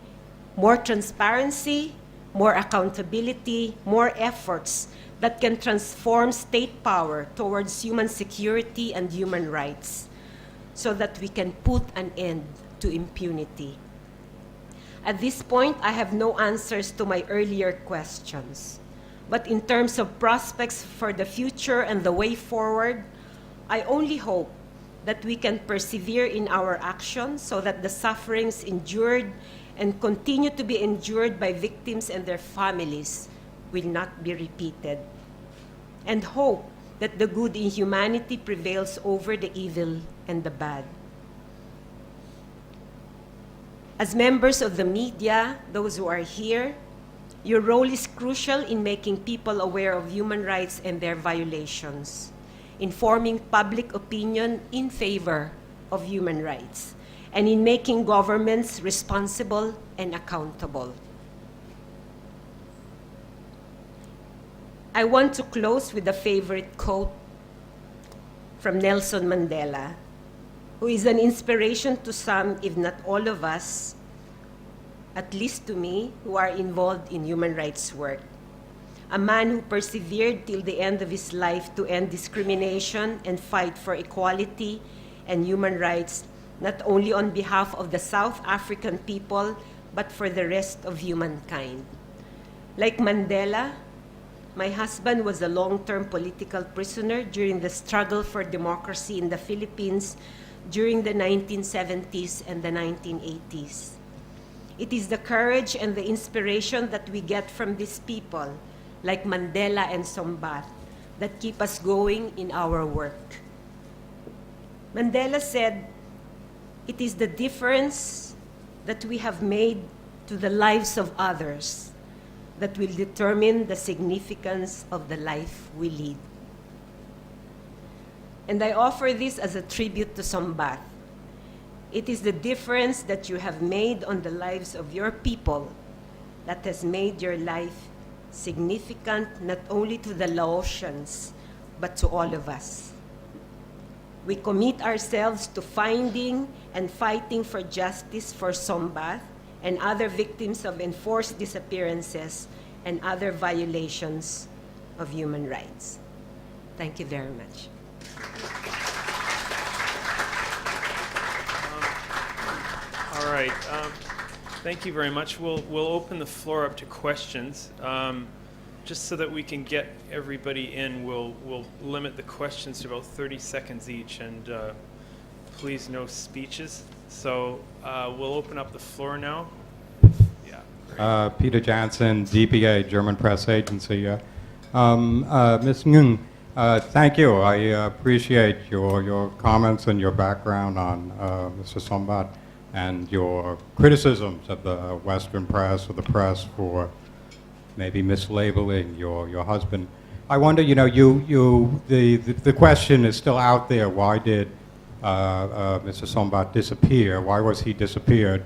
more transparency, more accountability, more efforts that can transform state power towards human security and human rights so that we can put an end to impunity. At this point, I have no answers to my earlier questions. But in terms of prospects for the future and the way forward, I only hope that we can persevere in our action so that the sufferings endured and continue to be endured by victims and their families will not be repeated. And hope that the good in humanity prevails over the evil and the bad. As members of the media, those who are here, your role is crucial in making people aware of human rights and their violations, in forming public opinion in favor of human rights, and in making governments responsible and accountable. I want to close with a favorite quote from Nelson Mandela, who is an inspiration to some, if not all of us, at least to me, who are involved in human rights work. A man who persevered till the end of his life to end discrimination and fight for equality and human rights, not only on behalf of the South African people, but for the rest of humankind. Like Mandela, my husband was a long-term political prisoner during the struggle for democracy in the Philippines during the 1970s and the 1980s. It is the courage and the inspiration that we get from these people, like Mandela and Sombath, that keep us going in our work. Mandela said, "It is the difference that we have made to the lives of others that will determine the significance of the life we lead." And I offer this as a tribute to Sombath. It is the difference that you have made on the lives of your people that has made your life significant not only to the Laotians, but to all of us. We commit ourselves to finding and fighting for justice for Sombath and other victims of enforced disappearances and other violations of human rights. Thank you very much. All right. Thank you very much. We'll open the floor up to questions. Just so that we can get everybody in, we'll limit the questions to about 30 seconds each, and please no speeches. So we'll open up the floor now. Yeah. Peter Jansen, DPA, German Press Agency. Ms. Ng, thank you. I appreciate your comments and your background on Mr. Sombath and your criticisms of the Western press or the press for maybe mislabeling your husband. I wonder, the question is still out there. Why did Mr. Sombath disappear? Why was he disappeared?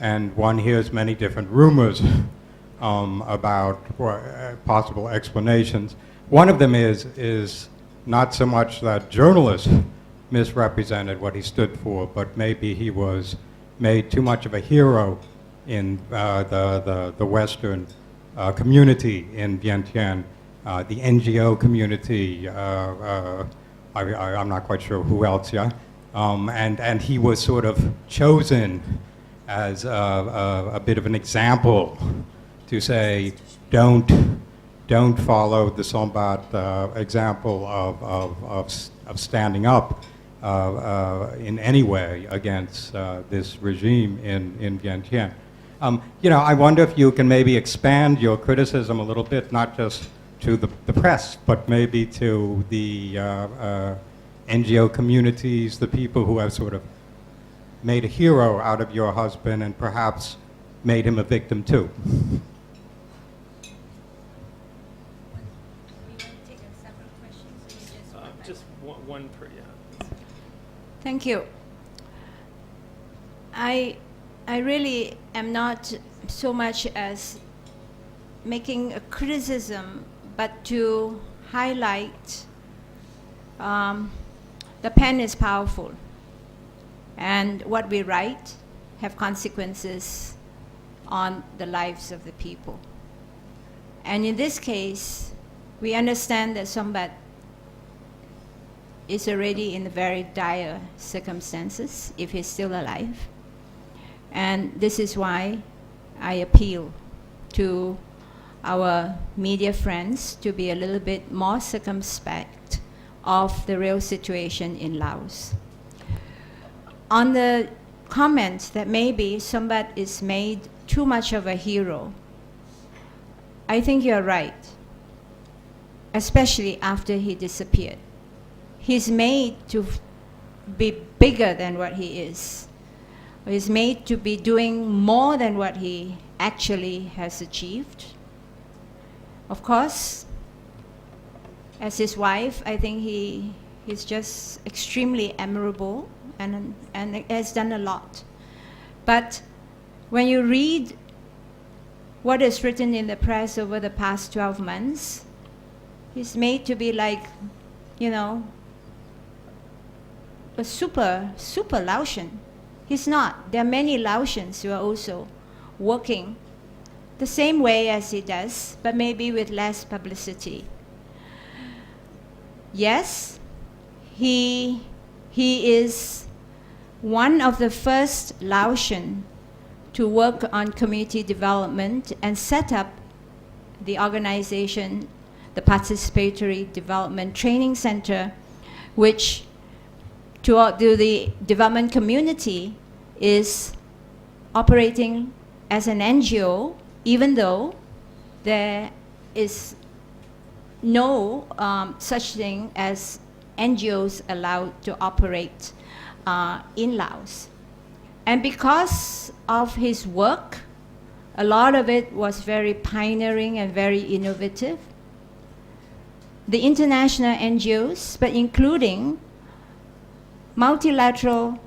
And one hears many different rumors about possible explanations. One of them is not so much that journalists misrepresented what he stood for, but maybe he was made too much of a hero in the Western community in Vientiane, the NGO community, I'm not quite sure who else, yeah? And he was sort of chosen as a bit of an example to say, don't follow the Sombath example of standing up in any way against this regime in Vientiane. I wonder if you can maybe expand your criticism a little bit, not just to the press, but maybe to the NGO communities, the people who have sort of made a hero out of your husband and perhaps made him a victim too. Just one per, yeah. Thank you. I really am not so much as making a criticism, but to highlight the pen is powerful, and what we write have consequences on the lives of the people. And in this case, we understand that Sombath is already in very dire circumstances if he's still alive. And this is why I appeal to our media friends to be a little bit more circumspect of the real situation in Laos. On the comment that maybe Sombath is made too much of a hero, I think you're right, especially after he disappeared. He's made to be bigger than what he is. He's made to be doing more than what he actually has achieved. Of course, as his wife, I think he's just extremely admirable and has done a lot. But when you read what is written in the press over the past 12 months, he's made to be like, a super Laotian. He's not. There are many Laotians who are also working the same way as he does, but maybe with less publicity. Yes, he is one of the first Laotian to work on community development and set up the organization, the Participatory Development Training Center, which to the development community is operating as an NGO, even though there is no such thing as NGOs allowed to operate in Laos. And because of his work, a lot of it was very pioneering and very innovative. The international NGOs, but including multilateral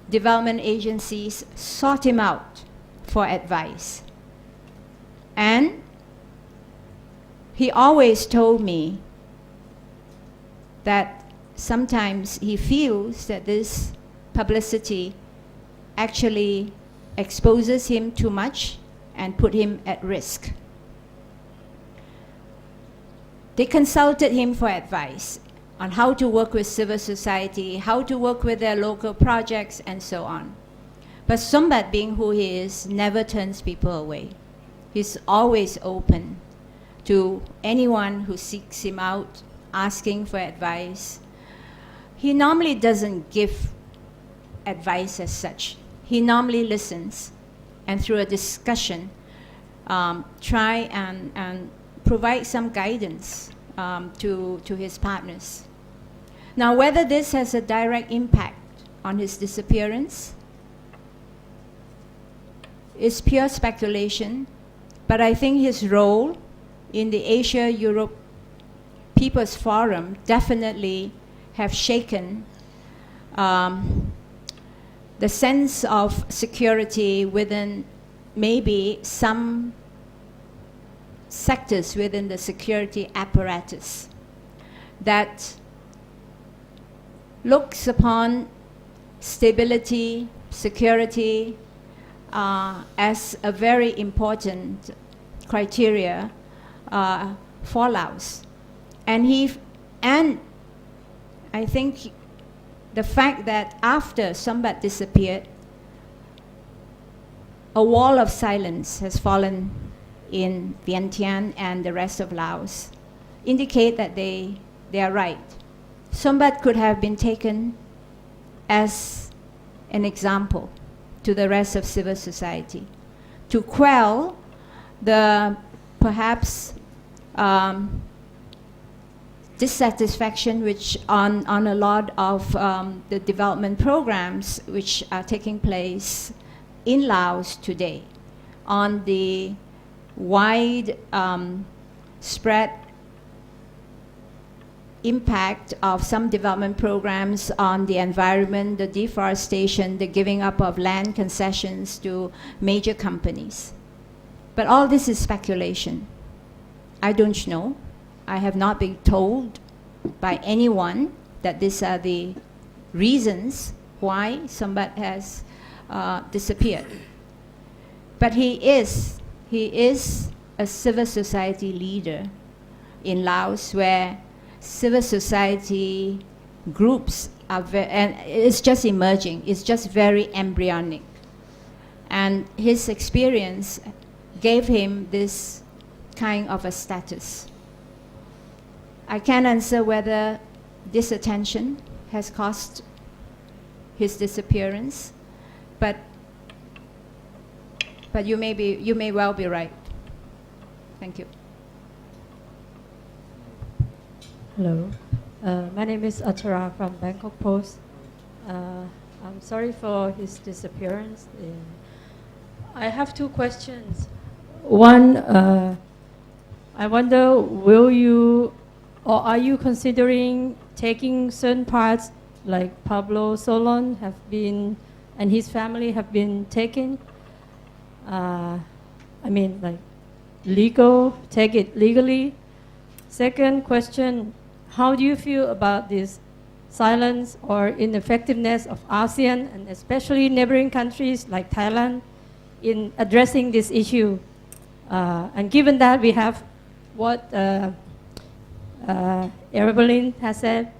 development agencies, sought him out for advice. And he always told me that sometimes he feels that this publicity actually exposes him too much and put him at risk. They consulted him for advice on how to work with civil society, how to work with their local projects, and so on. But Sombath, being who he is, never turns people away. He's always open to anyone who seeks him out, asking for advice. He normally doesn't give advice as such. He normally listens, and through a discussion, try and provide some guidance to his partners. Now, whether this has a direct impact on his disappearance is pure speculation, but I think his role in the Asia-Europe People's Forum definitely have shaken the sense of security within maybe some sectors within the security apparatus that looks upon stability, security as a very important criteria for Laos. And I think the fact that after Sombath disappeared, a wall of silence has fallen in Vientiane and the rest of Laos, indicate that they are right. Sombath could have been taken as an example to the rest of civil society to quell the perhaps dissatisfaction which on a lot of the development programs which are taking place in Laos today, on the wide spread impact of some development programs on the environment, the deforestation, the giving up of land concessions to major companies. But all this is speculation. I don't know. I have not been told by anyone that these are the reasons why Sombath has disappeared. But he is a civil society leader in Laos, where civil society groups are and it's just emerging, it's just very embryonic. And his experience gave him this kind of a status. I can't answer whether this attention has caused his disappearance, but you may well be right. Thank you. Hello, my name is Achara from Bangkok Post. I'm sorry for his disappearance. I have two questions. One, I wonder, will you, or are you considering taking certain parts, like Pablo Solon have been, and his family have been taken? I mean, like, take it legally? Second question, how do you feel about this silence or ineffectiveness of ASEAN, and especially neighboring countries like Thailand, in addressing this issue? And given that we have what Erebelin has said,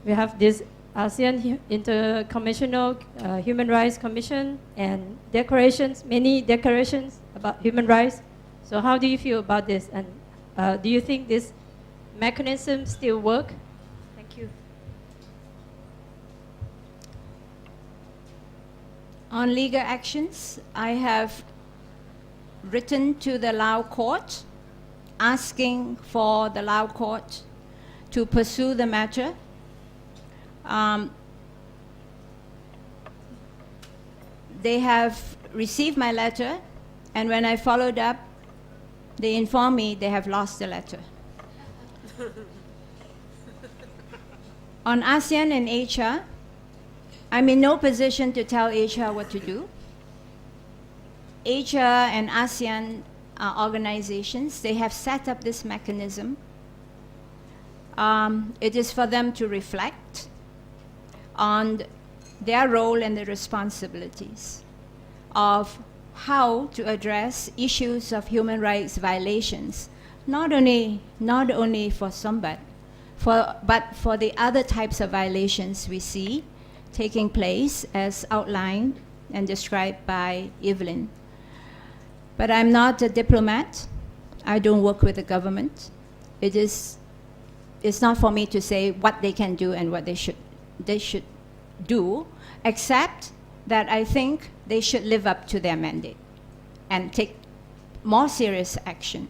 we have this ASEAN Intercommissional Human Rights Commission and declarations, many declarations about human rights. So how do you feel about this? And do you think this mechanism still work? Thank you. On legal actions, I have written to the Lao court asking for the Lao court to pursue the matter. They have received my letter, and when I followed up, they informed me they have lost the letter. On ASEAN and Asia, I'm in no position to tell Asia what to do. Asia and ASEAN organizations, they have set up this mechanism. It is for them to reflect on their role and the responsibilities of how to address issues of human rights violations, not only for Sombath, but for the other types of violations we see taking place as outlined and described by Evelyn. But I'm not a diplomat. I don't work with the government. It's not for me to say what they can do and what they should do, except that I think they should live up to their mandate and take more serious action.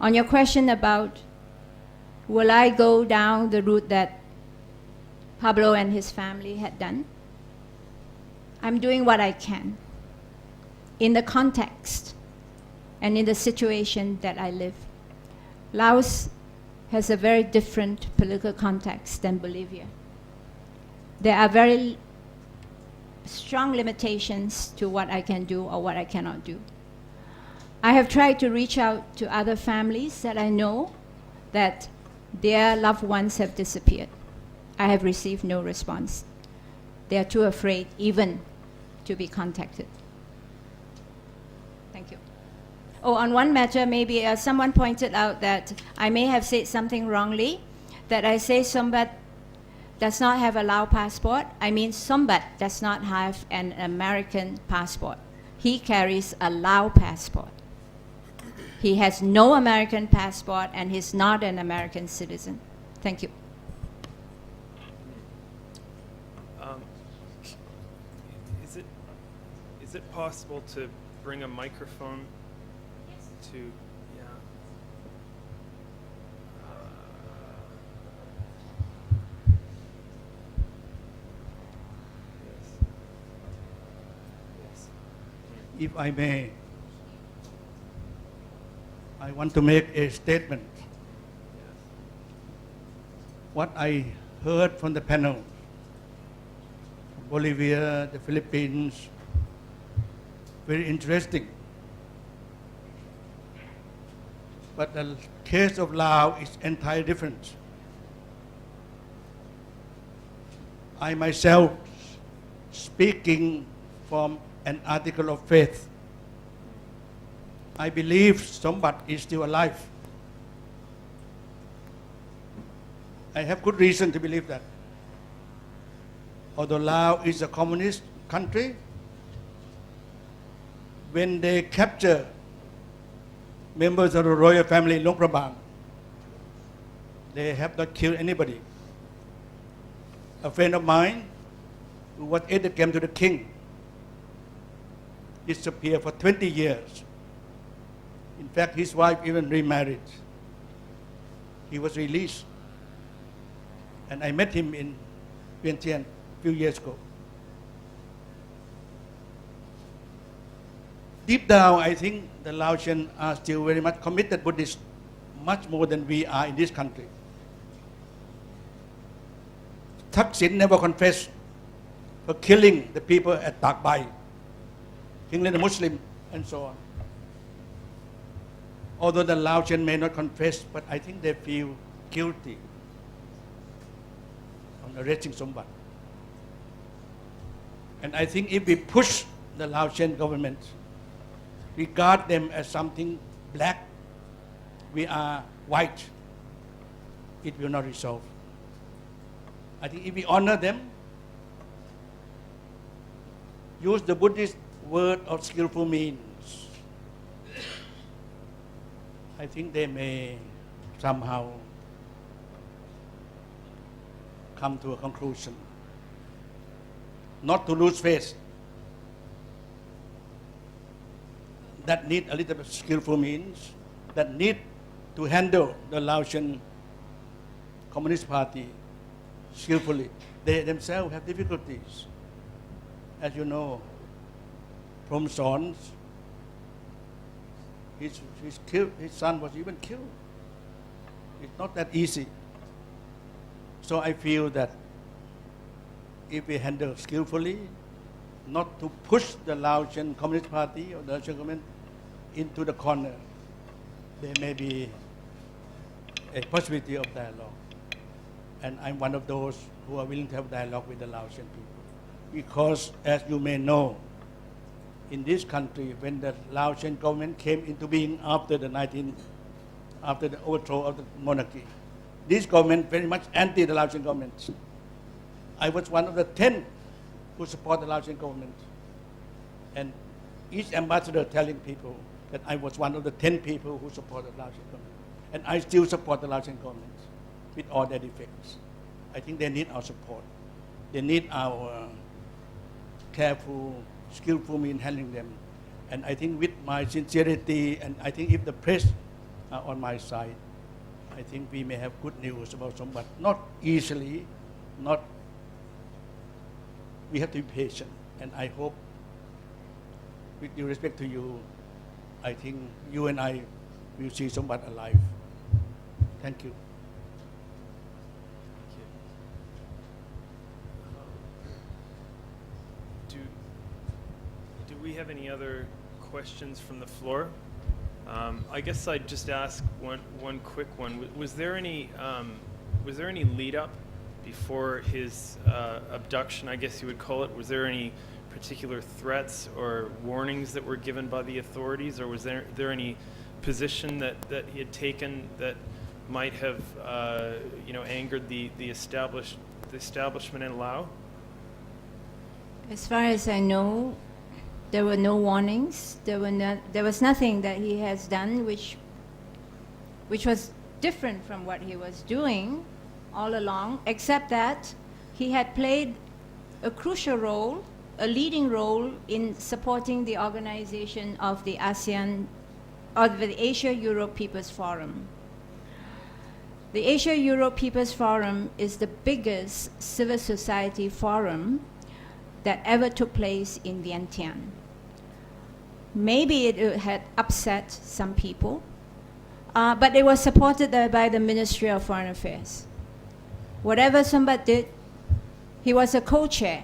On your question about will I go down the route that Pablo and his family had done, I'm doing what I can in the context and in the situation that I live. Laos has a very different political context than Bolivia. There are very strong limitations to what I can do or what I cannot do. I have tried to reach out to other families that I know that their loved ones have disappeared. I have received no response. They are too afraid even to be contacted. Thank you. Oh, on one matter, maybe someone pointed out that I may have said something wrongly, that I say Sombath does not have a Lao passport. I mean Sombath does not have an American passport. He carries a Lao passport. He has no American passport and he's not an American citizen. Thank you. Is it possible to bring a microphone to, yeah. Yes. If I may, I want to make a statement. What I heard from the panel, Bolivia, the Philippines, very interesting. But the case of Laos is entirely different. I myself, speaking from an article of faith, I believe Sombath is still alive. I have good reason to believe that. Although Laos is a communist country, when they capture members of the royal family in Luang Prabang, they have not killed anybody. A friend of mine who was aide-de-camp to the king disappeared for 20 years. In fact, his wife even remarried. He was released. And I met him in Vientiane a few years ago. Deep down, I think the Laotians are still very much committed Buddhists, much more than we are in this country. Thaksin never confessed for killing the people at Tak Bai, killing the Muslim, and so on. Although the Laotians may not confess, but I think they feel guilty on arresting Sombath. And I think if we push the Laotian government, regard them as something black, we are white, it will not resolve. I think if we honor them, use the Buddhist word of skillful means, I think they may somehow come to a conclusion. Not to lose faith, that need a little bit skillful means, that need to handle the Laotian Communist Party skillfully. They themselves have difficulties. As you know, Prom Son, his son was even killed. It's not that easy. So I feel that if we handle skillfully, not to push the Laotian Communist Party or the Laotian government into the corner, there may be a possibility of dialogue. And I'm one of those who are willing to have dialogue with the Laotian people. Because, as you may know, in this country, when the Laotian government came into being after the overthrow of the monarchy, this government very much anti the Laotian government. I was one of the 10 who support the Laotian government. And each ambassador telling people that I was one of the 10 people who support the Laotian government. And I still support the Laotian government with all their defects. I think they need our support. They need our careful, skillful means handling them. And I think with my sincerity, and I think if the press are on my side, I think we may have good news about Sombath. Not easily, we have to be patient. And I hope, with due respect to you, I think you and I will see Sombath alive. Thank you. Do we have any other questions from the floor? I guess I'd just ask one quick one. Was there any lead up before his abduction, I guess you would call it? Was there any particular threats or warnings that were given by the authorities, or was there any position that he had taken that might have angered the establishment in Laos? As far as I know, there were no warnings. There was nothing that he has done which was different from what he was doing all along, except that he had played a crucial role, a leading role in supporting the organization of the ASEAN, or the Asia-Europe People's Forum. The Asia-Europe People's Forum is the biggest civil society forum that ever took place in Vientiane. Maybe it had upset some people, but it was supported by the Ministry of Foreign Affairs. Whatever Sombath did, he was a co-chair.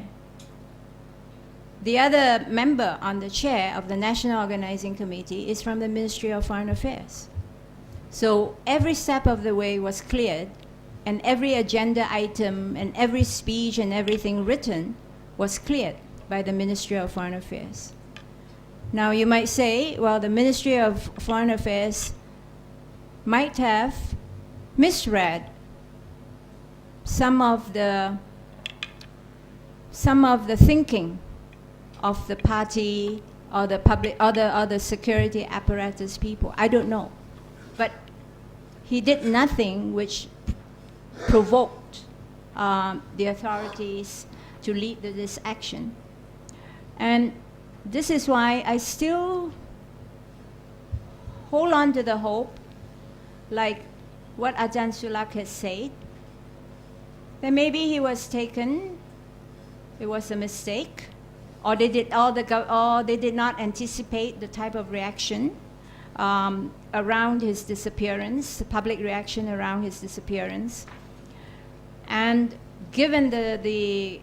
The other member on the chair of the National Organizing Committee is from the Ministry of Foreign Affairs. So every step of the way was cleared, and every agenda item and every speech and everything written was cleared by the Ministry of Foreign Affairs. Now you might say, well, the Ministry of Foreign Affairs might have misread some of the thinking of the party or the public, other security apparatus people. I don't know. But he did nothing which provoked the authorities to lead this action. And this is why I still hold on to the hope, like what Ajahn Sulak has said, that maybe he was taken, it was a mistake, or they did not anticipate the type of reaction around his disappearance, the public reaction around his disappearance. And given the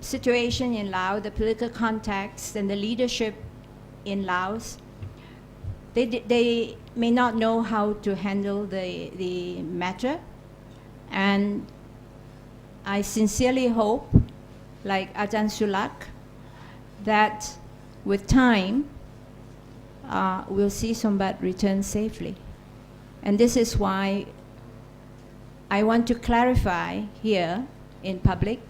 situation in Laos, the political context and the leadership in Laos, they may not know how to handle the matter. And I sincerely hope, like Ajahn Sulak, that with time, we'll see Sombath return safely. And this is why I want to clarify here in public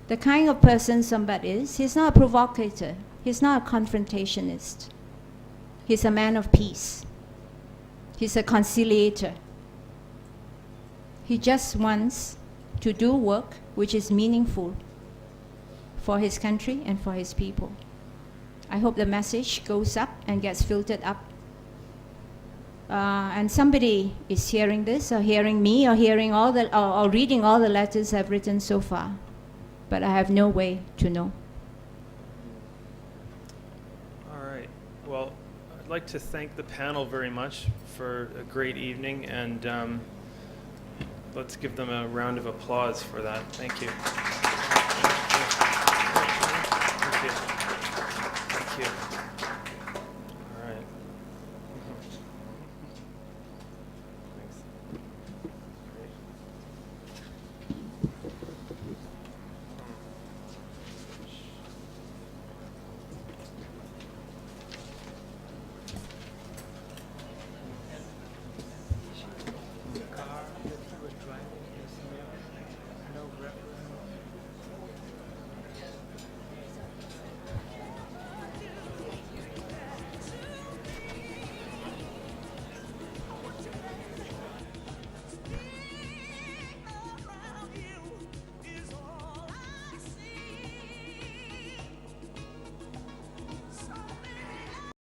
the kind of person Sombath is. He's not a provocateur. He's not a confrontationist. He's a man of peace. He's a conciliator. He just wants to do work which is meaningful for his country and for his people. I hope the message goes up and gets filtered up. And somebody is hearing this, or hearing me, or hearing all the, or reading all the letters I've written so far. But I have no way to know. All right. Well, I'd like to thank the panel very much for a great evening, and let's give them a round of applause for that. Thank you.